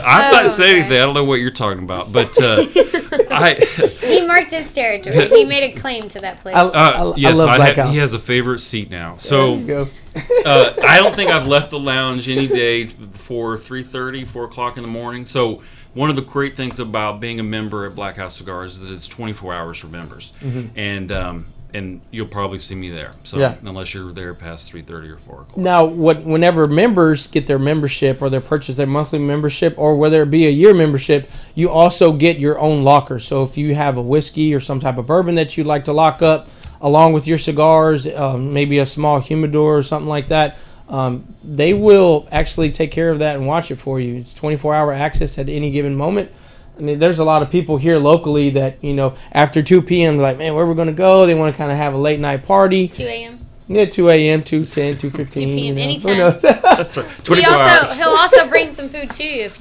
H: I'm not saying anything. I don't know what you're talking about, but
D: he marked his territory. He made a claim to that place.
A: Yes, I love Black House.
H: He has a favorite seat now. So
A: there you go.
H: I don't think I've left the lounge any day before 3:30, 4 o'clock in the morning. So one of the great things about being a member at Black House Cigars is that it's 24 hours for members, and and you'll probably see me there. So
A: Yeah.
H: unless you're there past 3:30 or 4 o'clock.
A: Now, whenever members get their membership or they purchase their monthly membership or whether it be a year membership, you also get your own locker. So if you have a whiskey or some type of bourbon that you'd like to lock up along with your cigars, maybe a small humidor or something like that, they will actually take care of that and watch it for you. It's 24-hour access at any given moment. I mean, there's a lot of people here locally that, after 2 p.m., like, man, where we're going to go? They want to kind of have a late night party.
D: 2 a.m.
A: Yeah, 2 a.m., 2:10, 2:15.
D: 2 p.m. Anytime.
A: Who knows?
H: That's right. 24 hours.
D: He'll also bring some food too if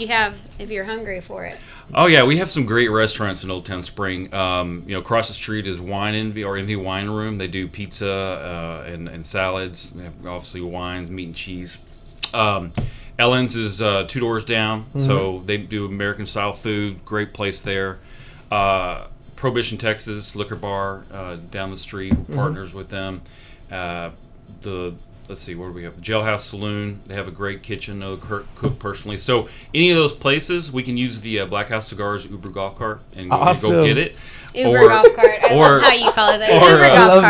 D: you're hungry for it.
H: Oh yeah, we have some great restaurants in Old Town Spring. Across the street is Wine Envy or Envy Wine Room. They do pizza and salads. They have obviously wines, meat and cheese. Ellen's is 2 doors down, so they do American style food. Great place there. Prohibition, Texas Liquor Bar down the street. We're partners with them. Let's see, where do we have? Jailhouse Saloon. They have a great kitchen. They'll cook personally. So any of those places, we can use the Black House Cigars Uber golf cart and go get it.
D: Uber golf cart. I love how you call it that. Uber golf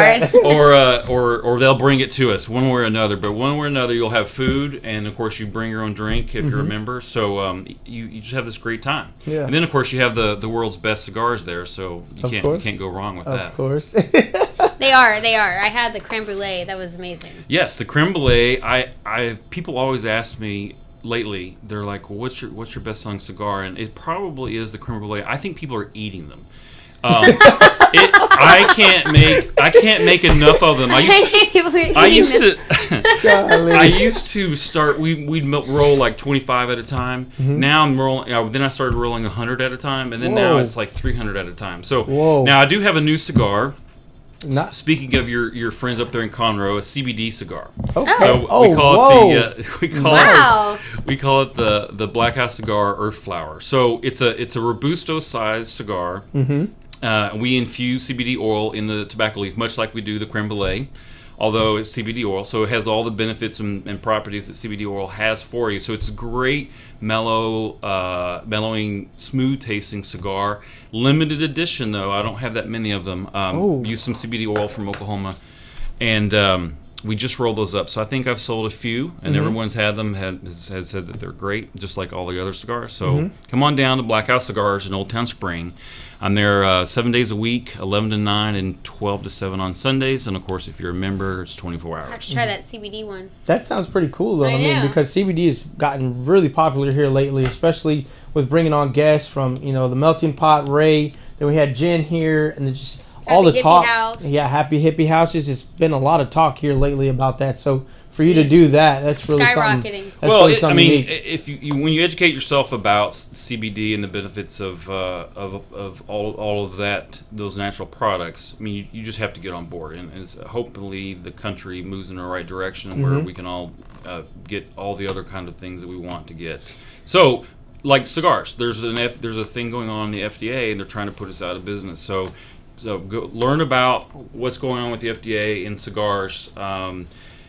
D: cart.
H: Or they'll bring it to us one way or another. But one way or another, you'll have food, and of course you bring your own drink if you're a member. So you just have this great time.
A: Yeah.
H: And then of course you have the world's best cigars there. So you can't go wrong with that.
A: Of course.
D: They are. I had the creme brulee. That was amazing.
H: Yes, the creme brulee. People always ask me lately. They're like, well, "What's your best-selling cigar?" And it probably is the creme brulee. I think people are eating them. I can't make enough of them. I used to start. We'd roll like 25 at a time. Now I'm rolling. Then I started rolling 100 at a time, and then now it's like 300 at a time. So now I do have a new cigar. Speaking of your friends up there in Conroe, a CBD cigar.
A: Okay.
H: So we call it the Black House cigar Earth Flower. So it's a Robusto sized cigar. We infuse CBD oil in the tobacco leaf, much like we do the creme brulee, although it's CBD oil. So it has all the benefits and properties that CBD oil has for you. So it's a great mellowing, smooth tasting cigar. Limited edition though. I don't have that many of them. Use some CBD oil from Oklahoma, and we just rolled those up. So I think I've sold a few, and everyone's had them has said that they're great, just like all the other cigars. So come on down to Black House Cigars in Old Town Spring. I'm there 7 days a week, 11 to 9 and 12 to 7 on Sundays. And, of course, if you're a member, it's 24 hours.
D: I have to try that CBD one.
A: That sounds pretty cool, though.
D: I know.
A: Because CBD has gotten really popular here lately, especially with bringing on guests from, the Melting Pot, Ray. Then we had Jen here, and then just all the talk.
D: House.
A: Yeah, Happy Hippie Houses. It's been a lot of talk here lately about that. So for you to do that, that's really
D: skyrocketing.
A: something.
H: If you when you educate yourself about CBD and the benefits of all of that, those natural products, I mean, you just have to get on board, and hopefully the country moves in the right direction where we can all get all the other kind of things that we want to get. So, like cigars, there's a thing going on in the FDA, and they're trying to put us out of business. So go learn about what's going on with the FDA in cigars.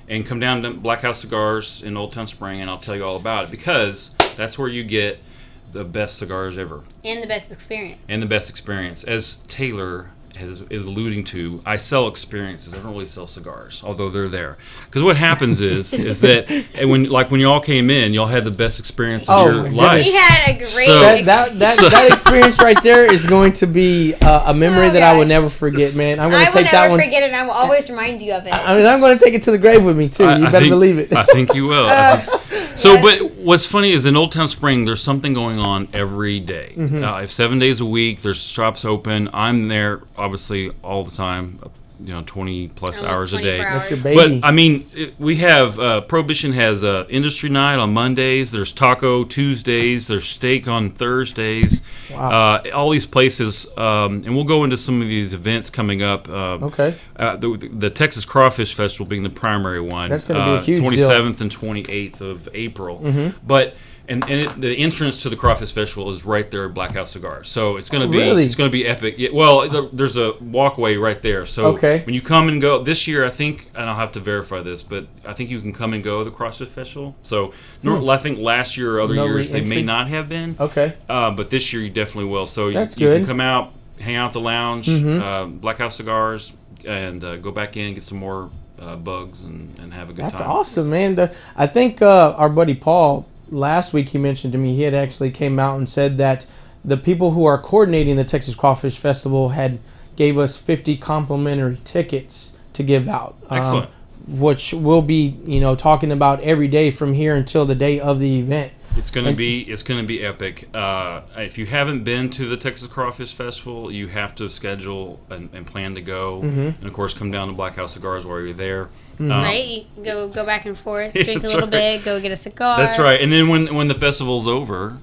H: And come down to Black House Cigars in Old Town Spring, and I'll tell you all about it, because that's where you get the best cigars ever.
D: And the best experience.
H: As Taylor is alluding to, I sell experiences. I don't really sell cigars, although they're there. Because what happens is that when you all came in, y'all had the best experience of your life.
D: We had a great
A: that experience right there is going to be a memory that I will never forget, man. I'm going to take that one.
D: I will never forget it, and I will always remind you of it.
A: I'm going to take it to the grave with me, too. You better believe it.
H: I think you will. But what's funny is in Old Town Spring, there's something going on every day. 7 days a week, there's shops open. I'm there, obviously, all the time, 20 plus hours a day.
A: That's your baby.
H: But I mean, we have Prohibition has industry night on Mondays. There's taco Tuesdays. There's steak on Thursdays.
A: Wow.
H: All these places, and we'll go into some of these events coming up.
A: Okay.
H: The Texas Crawfish Festival being the primary one.
A: That's going to be a huge
H: 27th and 28th of April. But the entrance to the Crawfish Festival is right there at Black House Cigars. So it's going to be epic. Yeah, well, there's a walkway right there. So when you come and go this year, I think, and I'll have to verify this, but I think you can come and go to the Crawfish Festival. So I think last year or other years they may not have been.
A: Okay.
H: But this year you definitely will. So you
A: good.
H: can come out, hang out at the lounge, Black House Cigars. and go back in, get some more bugs, and have a good time.
A: That's awesome, man. I think our buddy Paul last week he mentioned to me he had actually came out and said that the people who are coordinating the Texas Crawfish Festival gave us 50 complimentary tickets to give out.
H: Excellent.
A: Which we'll be talking about every day from here until the day of the event.
H: It's gonna be epic. If you haven't been to the Texas Crawfish Festival, you have to schedule and plan to go, and of course come down to Black House Cigars while you're there.
D: Right, you go back and forth, drink a little bit, go get a cigar.
H: That's right. And then when the festival's over,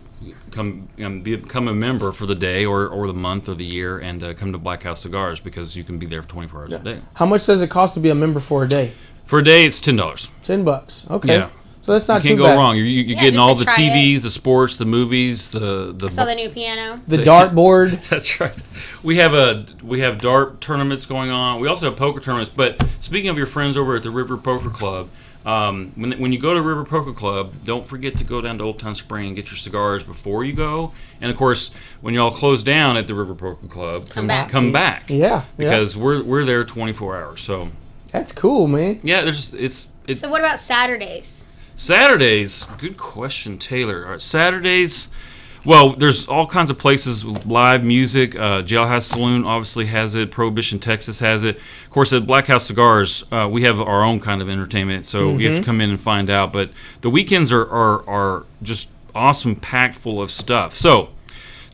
H: become a member for the day or the month or the year, and come to Black House Cigars because you can be there for 24 hours a day.
A: How much does it cost to be a member for a day?
H: For a day, it's $10.
A: $10. Okay.
H: Yeah.
A: So that's not
H: you can't
A: too
H: go
A: bad.
H: wrong. You're getting
D: just
H: all
D: to
H: the
D: try
H: TVs, the sports, the movies, the
D: Saw the new piano.
A: The dartboard.
H: That's right. We have dart tournaments going on. We also have poker tournaments. But speaking of your friends over at the River Poker Club, when you go to River Poker Club, don't forget to go down to Old Town Spring and get your cigars before you go. And of course, when y'all close down at the River Poker Club, come back.
A: Yeah.
H: Because we're there 24 hours. So
A: that's cool, man.
H: yeah, it's.
D: So what about Saturdays?
H: Saturdays, good question, Taylor. All right, Saturdays, well, there's all kinds of places with live music. Jailhouse Saloon obviously has it. Prohibition Texas has it. Of course, at Black House Cigars, we have our own kind of entertainment, so you have to come in and find out. But the weekends are just awesome, packed full of stuff. So,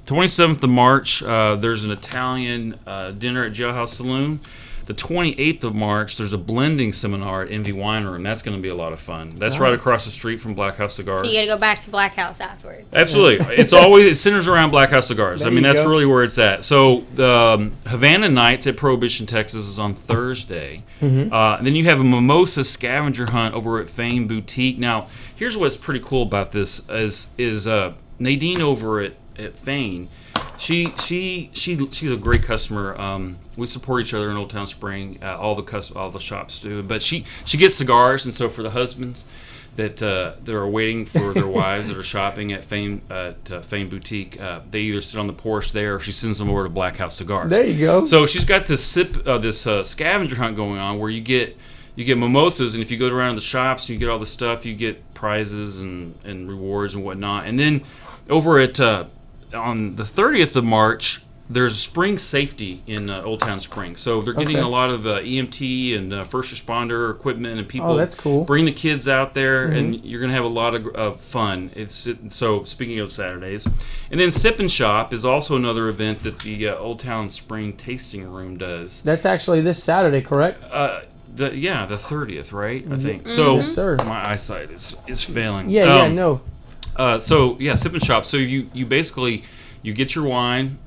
H: 27th of March, there's an Italian dinner at Jailhouse Saloon. The 28th of March, there's a blending seminar at Envy Wine Room. That's going to be a lot of fun. That's right across the street from Black House Cigars.
D: So you got to go back to Black House afterwards.
H: Absolutely. It centers around Black House Cigars.
A: There
H: I mean,
A: you
H: that's
A: go.
H: really where it's at. So the Havana Nights at Prohibition, Texas is on Thursday. Then you have a mimosa scavenger hunt over at Fame Boutique. Now, here's what's pretty cool about this is Nadine over at Fame. She's a great customer. We support each other in Old Town Spring. All the shops do. But she gets cigars, and so for the husbands that are waiting for their wives that are shopping at Fame Boutique, they either sit on the porch there, or she sends them over to Black House Cigars.
A: There you go.
H: So she's got this scavenger hunt going on where you get mimosas, and if you go around the shops, you get all the stuff. You get prizes and rewards and whatnot. And then over at on the 30th of March, there's spring safety in Old Town Spring. So they're getting a lot of EMT and first responder equipment, and people
A: that's cool.
H: bring the kids out there, and you're going to have a lot of fun. So speaking of Saturdays. And then Sip and Shop is also another event that the Old Town Spring Tasting Room does.
A: That's actually this Saturday, correct?
H: The 30th, right? I think. So
A: Yes, sir.
H: my eyesight is failing.
A: No.
H: Sip and Shop. So you basically you get your wine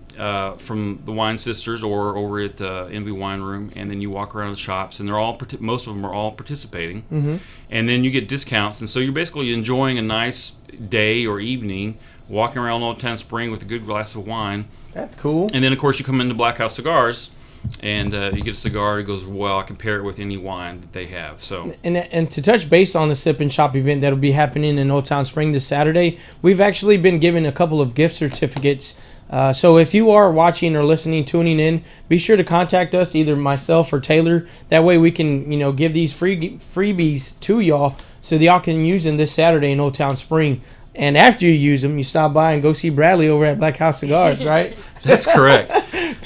H: from the Wine Sisters or over at Envy Wine Room, and then you walk around the shops, and most of them are all participating, and then you get discounts, and so you're basically enjoying a nice day or evening walking around Old Town Spring with a good glass of wine.
A: That's cool.
H: And then of course you come into Black House Cigars, and you get a cigar that goes well. I compare it with any wine that they have. So
A: and to touch base on the Sip and Shop event that'll be happening in Old Town Spring this Saturday, we've actually been given a couple of gift certificates. So if you are watching or listening, tuning in, be sure to contact us, either myself or Taylor. That way we can give these freebies to y'all so that y'all can use them this Saturday in Old Town Spring. And after you use them, you stop by and go see Bradley over at Black House Cigars, right?
H: That's correct.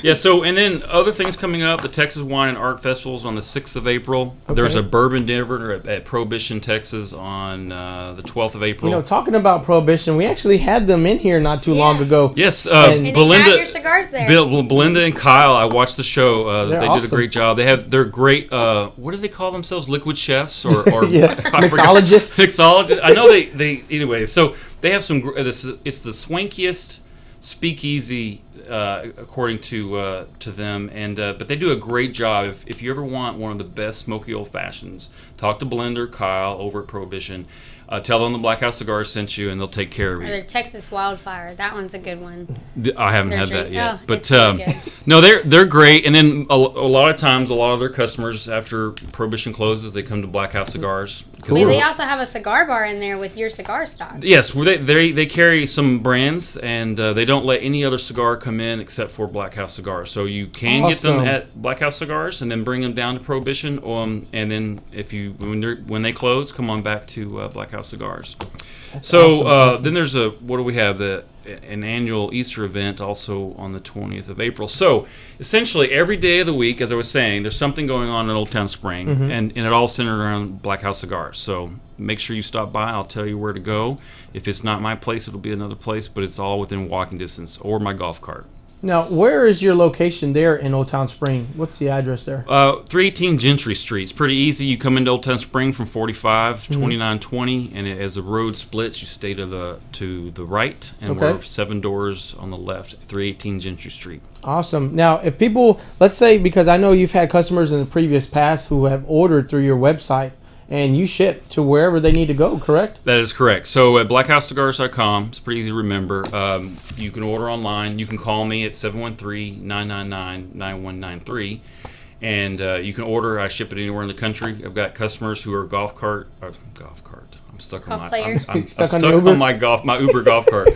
H: Yeah, so, and then other things coming up, the Texas Wine and Art Festival's on the 6th of April.
A: Okay.
H: There's a bourbon dinner at Prohibition, Texas on the 12th of April.
A: Talking about Prohibition, we actually had them in here not too long ago.
H: Yes,
D: And they have your cigars there.
H: Belinda and Kyle, I watched the show. They did a
A: awesome.
H: great job. They're great, what do they call themselves? Liquid chefs? Or
A: Mixologists.
H: Mixologists. I know they anyway, so they have some, it's the swankiest speakeasy according to them, and but they do a great job. If you ever want one of the best smoky old fashions, talk to Blender Kyle over at Prohibition. Tell them the Black House Cigars sent you, and they'll take care of you.
D: Or the Texas Wildfire. That one's a good one.
H: I haven't
D: Their
H: had that
D: drink.
H: yet,
D: Oh,
H: but
D: it's really good.
H: no, they're great. And then a lot of times, a lot of their customers after Prohibition closes, they come to Black House Cigars.
D: See, they also have a cigar bar in there with your cigar stock.
H: Yes, they carry some brands, and they don't let any other cigar come in except for Black House Cigars. So you can get them at Black House Cigars and then bring them down to Prohibition. And then when they close, come on back to Black House Cigars.
A: That's
H: so
A: awesome.
H: then there's what do we have? An annual Easter event also on the 20th of April. So essentially every day of the week, as I was saying, there's something going on in Old Town Spring, and it all centered around Black House Cigars. So make sure you stop by. I'll tell you where to go. If it's not my place, it'll be another place, but it's all within walking distance or my golf cart.
A: Now, where is your location there in Old Town Spring? What's the address there?
H: 318 Gentry Street. It's pretty easy. You come into Old Town Spring from 45, 2920, and as the road splits, you stay to the right, and we're 7 doors on the left, 318 Gentry Street.
A: Awesome. Now, if people, let's say, because I know you've had customers in the previous past who have ordered through your website, and you ship to wherever they need to go, correct?
H: That is correct. So at blackhousecigars.com, it's pretty easy to remember. You can order online. You can call me at 713-999-9193. And you can order. I ship it anywhere in the country. I've got customers who are golf cart. I'm stuck on I'm stuck on my Uber golf cart.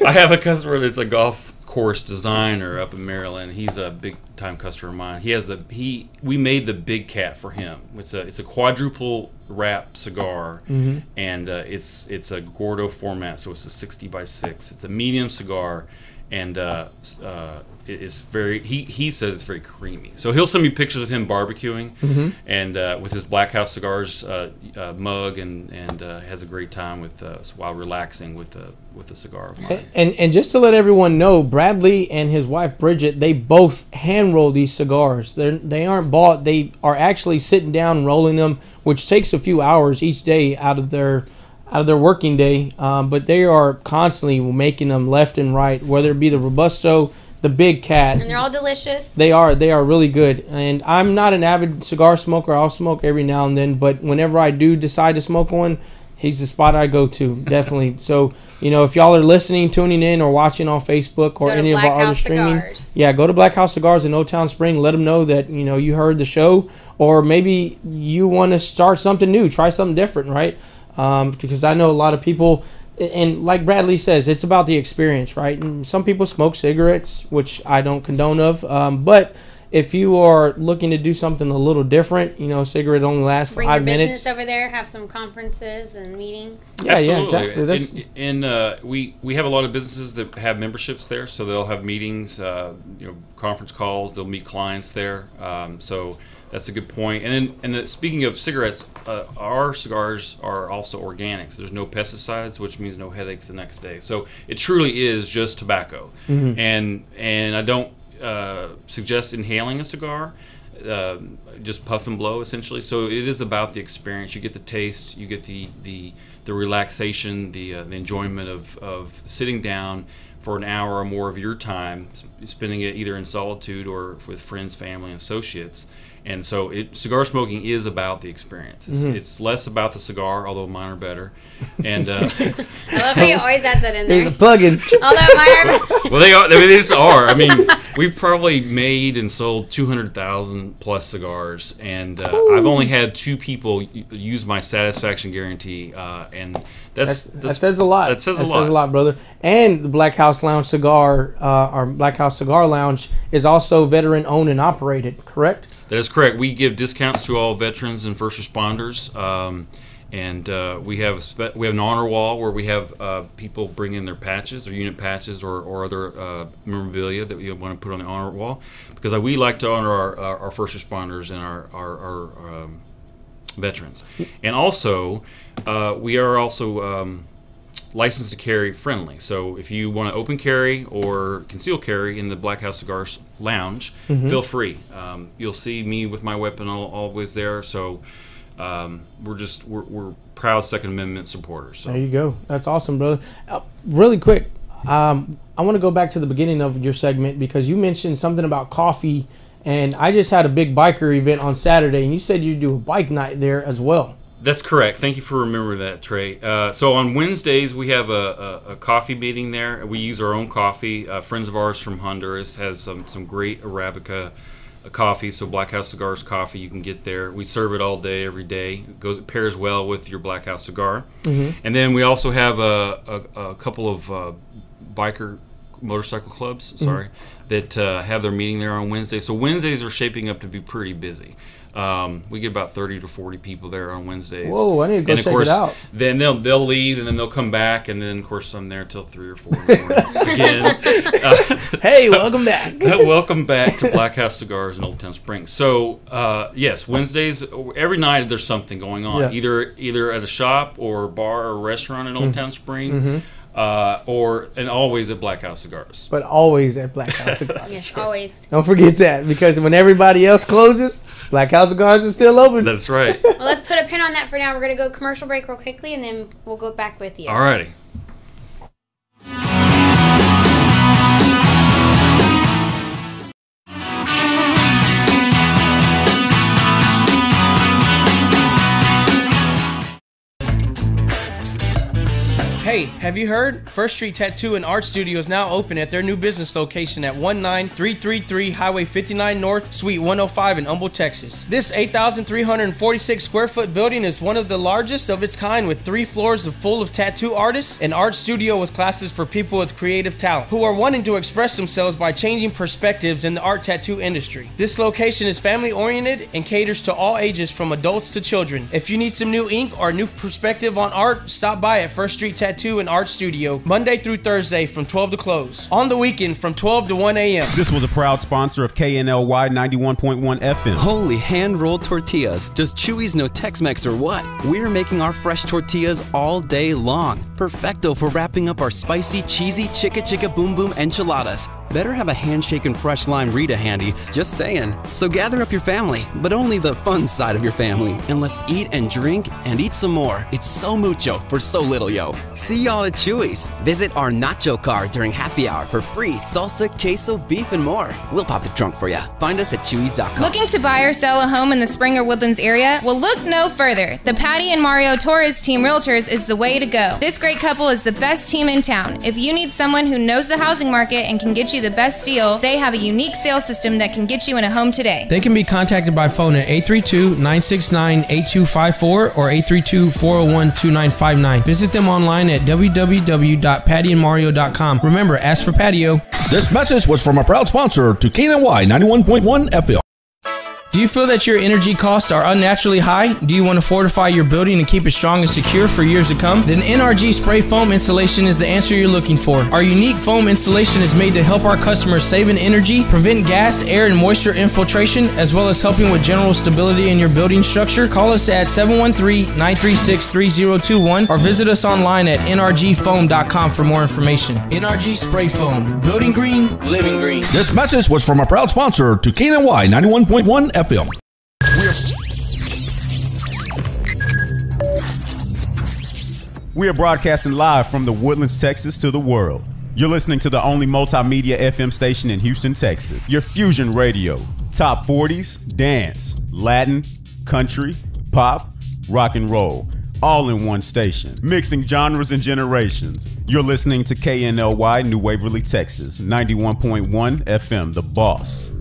H: I have a customer that's a golf course designer up in Maryland. He's a big time customer of mine. We made the Big Cat for him. It's a quadruple wrap cigar, and it's a Gordo format, so it's a 60 by 6. It's a medium cigar, and it's very. He says it's very creamy. So he'll send me pictures of him barbecuing, and with his Black House Cigars mug, and has a great time with while relaxing with the cigar of mine.
A: And just to let everyone know, Bradley and his wife Bridget, they both hand roll these cigars. They aren't bought. They are actually sitting down and rolling them, which takes a few hours each day out of their working day. But they are constantly making them left and right, whether it be the Robusto, the Big Cat.
D: And they're all delicious.
A: They are really good. And I'm not an avid cigar smoker. I'll smoke every now and then, but whenever I do decide to smoke one, he's the spot I go to, definitely. So, if y'all are listening, tuning in, or watching on Facebook or any of our other streaming, go to Black House Cigars in Old Town Spring. Let them know that, you heard the show, or maybe you want to start something new, try something different, right? Because I know a lot of people, and like Bradley says, it's about the experience, right? And some people smoke cigarettes, which I don't condone of, but if you are looking to do something a little different, a cigarette only lasts for 5 minutes.
D: Bring your business over there, have some conferences and meetings.
A: Yeah,
H: absolutely.
A: Yeah, exactly.
H: And we have a lot of businesses that have memberships there, so they'll have meetings, conference calls. They'll meet clients there. So that's a good point. And then, speaking of cigarettes, our cigars are also organic. So there's no pesticides, which means no headaches the next day. So it truly is just tobacco. And I don't suggest inhaling a cigar, just puff and blow essentially. So it is about the experience. You get the taste, you get the relaxation, the enjoyment of sitting down for an hour or more of your time, spending it either in solitude or with friends, family, and associates. And so cigar smoking is about the experience. It's less about the cigar, although mine are better. And
D: I love how you always add that in there.
A: There's a plug-in.
D: Although mine are
H: well, they just are. I mean, we've probably made and sold 200,000 plus cigars, and I've only had 2 people use my satisfaction guarantee, and that
A: says a lot.
H: That says a
A: lot, brother. And the Black House Lounge Cigar, our Black House Cigar Lounge, is also veteran owned and operated, correct?
H: That is correct. We give discounts to all veterans and first responders, and we have an honor wall where we have people bring in their patches, their unit patches, or other memorabilia that we want to put on the honor wall, because we like to honor our first responders and our veterans. And also, we are also licensed to carry friendly. So if you want to open carry or conceal carry in the Black House Cigars Lounge, feel free. You'll see me with my weapon always there. So we're proud Second Amendment supporters. So.
A: There you go. That's awesome, brother. Really quick, I want to go back to the beginning of your segment, because you mentioned something about coffee, and I just had a big biker event on Saturday, and you said you do a bike night there as well.
H: That's correct. Thank you for remembering that, Trey. So on Wednesdays, we have a coffee meeting there. We use our own coffee. Friends of ours from Honduras has some great Arabica coffee, so Black House Cigars coffee you can get there. We serve it all day, every day. It pairs well with your Black House cigar. And then we also have a couple of biker motorcycle clubs. Sorry, that have their meeting there on Wednesday. So Wednesdays are shaping up to be pretty busy. We get about 30 to 40 people there on Wednesdays.
A: Whoa, I need to go
H: and of
A: check
H: course,
A: it out.
H: Then they'll leave, and then they'll come back, and then of course I'm there till 3 or 4 in the morning again.
A: Hey, welcome back.
H: Welcome back to Black House Cigars in Old Town Springs. So yes, Wednesdays, every night there's something going on, either at a shop or bar or restaurant in Old Town Spring. And always at Black House Cigars.
A: But always at Black House Cigars.
D: Yes, always.
A: Don't forget that, because when everybody else closes, Black House Cigars is still open.
H: That's right.
D: Well, let's put a pin on that for now. We're going to go commercial break real quickly, and then we'll go back with you.
H: Alrighty.
A: Hey, have you heard? First Street Tattoo and Art Studio is now open at their new business location at 19333 Highway 59 North, Suite 105 in Humble, Texas. This 8,346 square foot building is one of the largest of its kind, with 3 floors full of tattoo artists, an art studio with classes for people with creative talent who are wanting to express themselves by changing perspectives in the art tattoo industry. This location is family oriented and caters to all ages from adults to children. If you need some new ink or a new perspective on art, stop by at First Street Tattoo and Art Studio Monday through Thursday from 12 to close. On the weekend from 12 to 1 a.m.
C: This was a proud sponsor of KNLY 91.1 FM.
E: Holy hand-rolled tortillas. Does Chewy's know Tex-Mex or what? We're making our fresh tortillas all day long. Perfecto for wrapping up our spicy, cheesy chicka chicka boom boom enchiladas. Better have a handshaken fresh lime Rita handy, just saying. So gather up your family, but only the fun side of your family, and let's eat and drink and eat some more. It's so mucho for so little, yo. See y'all at Chewy's. Visit our nacho car during happy hour for free salsa, queso, beef, and more. We'll pop the trunk for ya. Find us at chewy's.com.
F: Looking to buy or sell a home in the Springer Woodlands area? Well, look no further. The Patty and Mario Torres Team Realtors is the way to go. This great couple is the best team in town. If you need someone who knows the housing market and can get you the best deal, they have a unique sales system that can get you in a home today.
A: They can be contacted by phone at 832-969-8254 or 832-401-2959. Visit them online at www.pattyandmario.com. Remember, ask for patio.
B: This message was from a proud sponsor to KNLY 91.1 FM.
A: Do you feel that your energy costs are unnaturally high? Do you want to fortify your building and keep it strong and secure for years to come? Then NRG Spray Foam Installation is the answer you're looking for. Our unique foam installation is made to help our customers save in energy, prevent gas, air, and moisture infiltration, as well as helping with general stability in your building structure. Call us at 713-936-3021 or visit us online at nrgfoam.com for more information. NRG Spray Foam. Building green, living green.
B: This message was from a proud sponsor to KNLY 91.1 FM.
C: We are broadcasting live from the Woodlands, Texas to the world. You're listening to the only multimedia FM station in Houston, Texas. Your fusion radio. Top 40s, dance, Latin, country, pop, rock and roll. All in one station. Mixing genres and generations. You're listening to KNLY New Waverly, Texas. 91.1 FM, The Boss.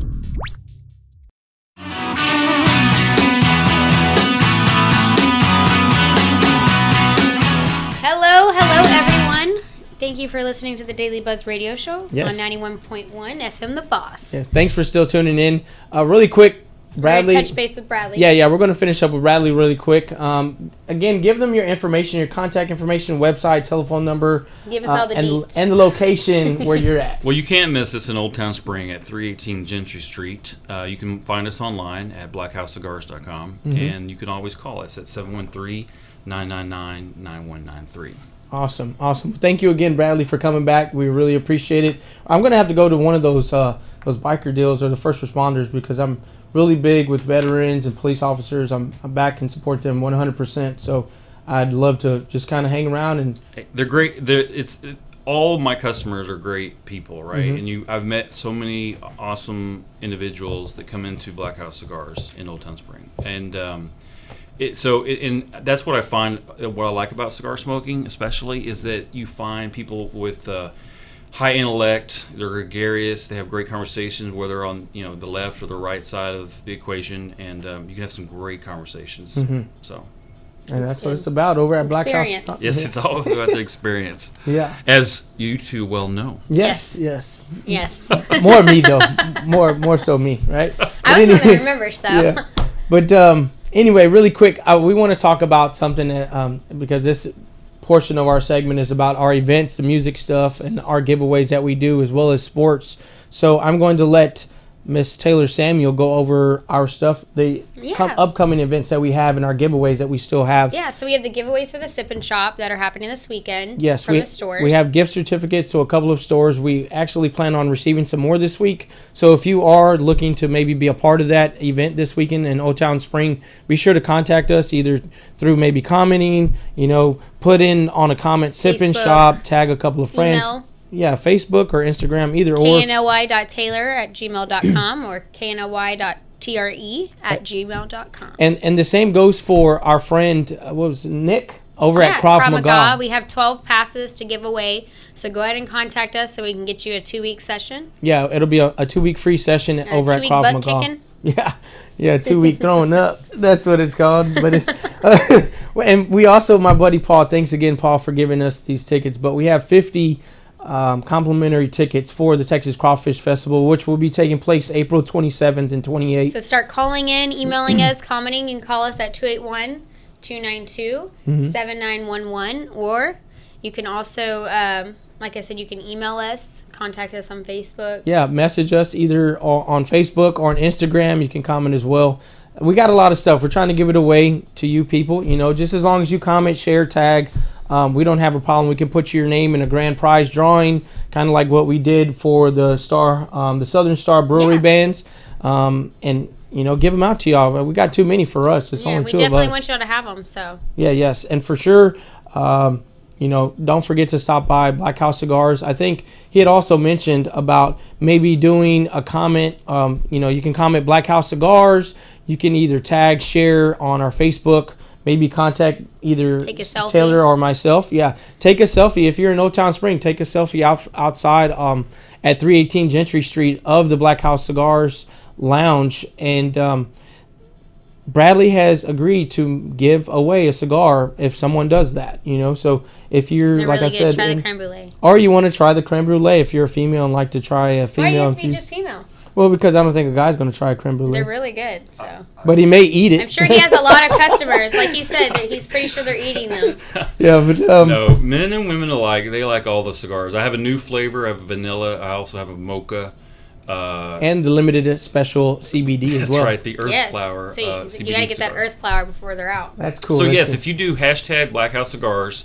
D: Hello, everyone. Thank you for listening to the Daily Buzz Radio Show on 91.1 FM, The Boss.
A: Yes, thanks for still tuning in. Really quick, Bradley.
D: Touch base with Bradley.
A: Yeah, we're going to finish up with Bradley really quick. Again, give them your information, your contact information, website, telephone number.
D: Give us all the deets.
A: And the location where you're at.
H: Well, you can't miss us in Old Town Spring at 318 Gentry Street. You can find us online at blackhousecigars.com, and you can always call us at 713-999-9193.
A: Awesome. Thank you again, Bradley, for coming back. We really appreciate it. I'm going to have to go to one of those biker deals or the first responders, because I'm really big with veterans and police officers. I'm back and support them 100%. So I'd love to just kind of hang around. And
H: they're great. All my customers are great people, right? And I've met so many awesome individuals that come into Black House Cigars in Old Town Spring, and that's what I find. What I like about cigar smoking, especially, is that you find people with high intellect. They're gregarious. They have great conversations, whether on the left or the right side of the equation, and you can have some great conversations. So,
A: And that's what it's about over at Black House.
D: Experience.
H: Yes, it's all about the experience.
A: Yeah.
H: As you two well know.
A: Yes.
D: Yes.
A: More me though. More so me, right?
D: I was going to remember, so.
A: Yeah. But anyway, really quick, we want to talk about something that, because this portion of our segment is about our events, the music stuff, and our giveaways that we do, as well as sports. So I'm going to let Miss Taylor Samuel go over our stuff, the upcoming events that we have and our giveaways that we still have.
D: Yeah, so we have the giveaways for the Sip and Shop that are happening this weekend.
A: Yes,
D: from the stores.
A: We have gift certificates to a couple of stores. We actually plan on receiving some more this week. So if you are looking to maybe be a part of that event this weekend in Old Town Spring, be sure to contact us either through maybe commenting, put in on a comment, Sip and Shop, tag a couple of friends.
D: Email.
A: Yeah, Facebook or Instagram, either or.
D: KNLY.Taylor@gmail.com or KNLY.TRE@gmail.com.
A: And the same goes for our friend, Nick, over at Krav Maga.
D: We have 12 passes to give away. So go ahead and contact us so we can get you a 2-week session.
A: Yeah, it'll be a 2-week free session over at Krav Maga.
D: Kicking.
A: Yeah, 2-week throwing up. That's what it's called. But and we also, my buddy Paul, thanks again, Paul, for giving us these tickets. But we have 50 complimentary tickets for the Texas Crawfish Festival, which will be taking place April 27th and 28th.
D: So start calling in, emailing us, commenting. You can call us at 281-292-7911, or you can also, like I said, you can email us, contact us on Facebook.
A: Yeah, message us either on Facebook or on Instagram. You can comment as well. We got a lot of stuff. We're trying to give it away to you people. Just as long as you comment, share, tag, we don't have a problem. We can put your name in a grand prize drawing, kind of like what we did for the Southern Star Brewery bands, and give them out to y'all. We got too many for us. It's only two of us.
D: We definitely want y'all to have them. So
A: yes, and for sure, don't forget to stop by Black House Cigars. I think he had also mentioned about maybe doing a comment. You can comment Black House Cigars. You can either tag, share on our Facebook. Maybe contact either Taylor or myself. Yeah, take a selfie. If you're in Old Town Spring, take a selfie outside at 318 Gentry Street of the Black House Cigars Lounge. And Bradley has agreed to give away a cigar if someone does that. So if you're, like I said,
D: try the creme brulee.
A: Or you want to try the creme brulee if you're a female and like to try a female.
D: Why do you have to be just female?
A: Well, because I don't think a guy's going to try a creme brulee.
D: They're really good, so.
A: But he may eat it.
D: I'm sure he has a lot of customers. Like he said, that he's pretty sure they're eating them.
A: Yeah, but
H: no, men and women alike, they like all the cigars. I have a new flavor. I have vanilla. I also have a mocha.
A: And the limited special CBD as well.
H: That's right, the Earth Flower.
D: So
H: CBD
D: you got to get
H: cigar.
D: that Earth Flower before they're out.
A: That's cool.
H: So
A: That's
H: yes,
A: cool.
H: if you do hashtag Black House Cigars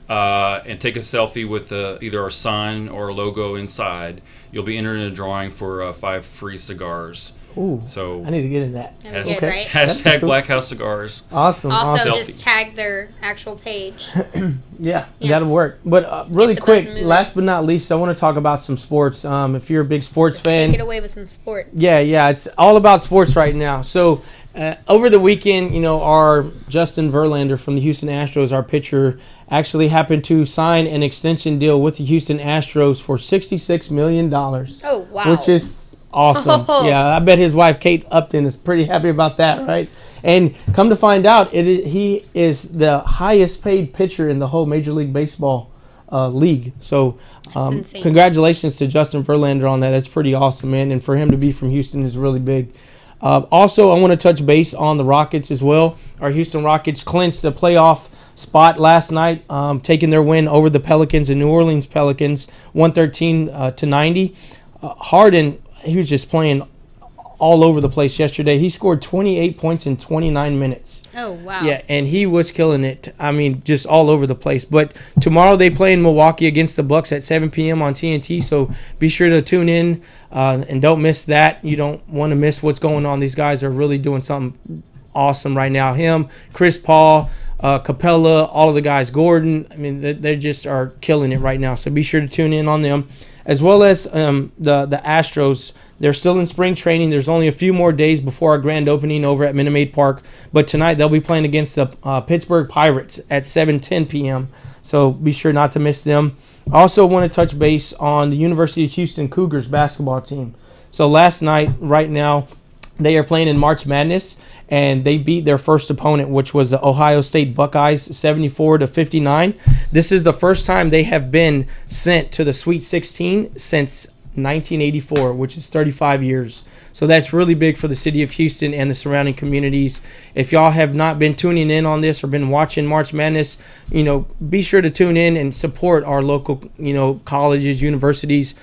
H: and take a selfie with either our sign or a logo inside, you'll be entered in a drawing for 5 free cigars.
A: Ooh,
H: so
A: I need to get in that.
D: Good, right?
H: Hashtag Black House Cigars.
A: Awesome.
D: Also,
A: awesome.
D: just tag their actual page.
A: Yeah, that'll work. But really quick, last but not least, I want to talk about some sports. If you're a big sports fan,
D: take it away with some sports.
A: Yeah, it's all about sports right now. So over the weekend, our Justin Verlander from the Houston Astros, our pitcher, actually happened to sign an extension deal with the Houston Astros for $66 million.
D: Oh, wow.
A: Which is awesome. Oh. Yeah, I bet his wife, Kate Upton, is pretty happy about that, right? And come to find out, he is the highest paid pitcher in the whole Major League Baseball league. So congratulations to Justin Verlander on that. That's pretty awesome, man. And for him to be from Houston is really big. Also, I want to touch base on the Rockets as well. Our Houston Rockets clinched the playoff spot last night, taking their win over the Pelicans, the New Orleans Pelicans, 113-90. Harden, he was just playing all over the place yesterday. He scored 28 points in 29 minutes.
D: Oh, wow.
A: Yeah, and he was killing it. I mean, just all over the place. But tomorrow they play in Milwaukee against the Bucks at 7 p.m. on TNT, so be sure to tune in and don't miss that. You don't want to miss what's going on. These guys are really doing something awesome right now. Him, Chris Paul, Capella, all of the guys, Gordon, I mean, they just are killing it right now. So be sure to tune in on them. As well as the Astros. They're still in spring training. There's only a few more days before our grand opening over at Minute Maid Park. But tonight they'll be playing against the Pittsburgh Pirates at 7:10 p.m. So be sure not to miss them. I also want to touch base on the University of Houston Cougars basketball team. So last night, right now, they are playing in March Madness. and they beat their first opponent, which was the Ohio State Buckeyes, 74-59. This is the first time they have been sent to the Sweet 16 since 1984, which is 35 years. So that's really big for the city of Houston and the surrounding communities. If y'all have not been tuning in on this or been watching March Madness, be sure to tune in and support our local, colleges, universities,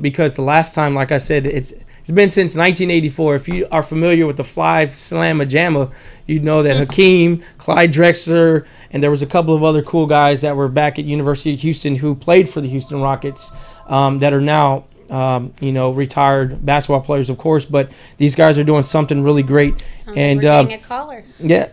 A: because the last time, like I said, it's been since 1984. If you are familiar with the Fly Slamma Jamma, you'd know that Hakeem, Clyde Drexler, and there was a couple of other cool guys that were back at University of Houston who played for the Houston Rockets that are now retired basketball players, of course, but these guys are doing something really great.
D: Sounds and like we're getting a caller.
A: Yeah,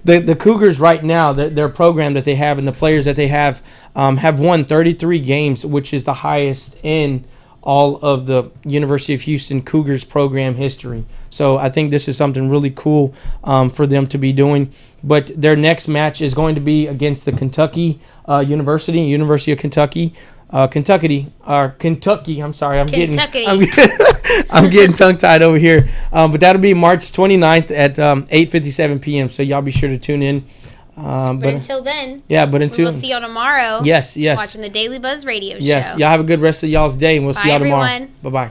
A: the Cougars right now, their program that they have and the players that they have won 33 games, which is the highest in all of the University of Houston Cougars program history. So I think this is something really cool for them to be doing. But their next match is going to be against the Kentucky University of Kentucky. Kentucky. I'm sorry. I'm getting tongue tied over here. But that'll be March 29th at 8:57 p.m. So y'all be sure to tune in.
D: But until then, we'll see y'all tomorrow.
A: Yes.
D: Watching the Daily Buzz radio show.
A: Yes. Y'all have a good rest of y'all's day, and we'll see y'all tomorrow.
D: Everyone.
A: Bye-bye.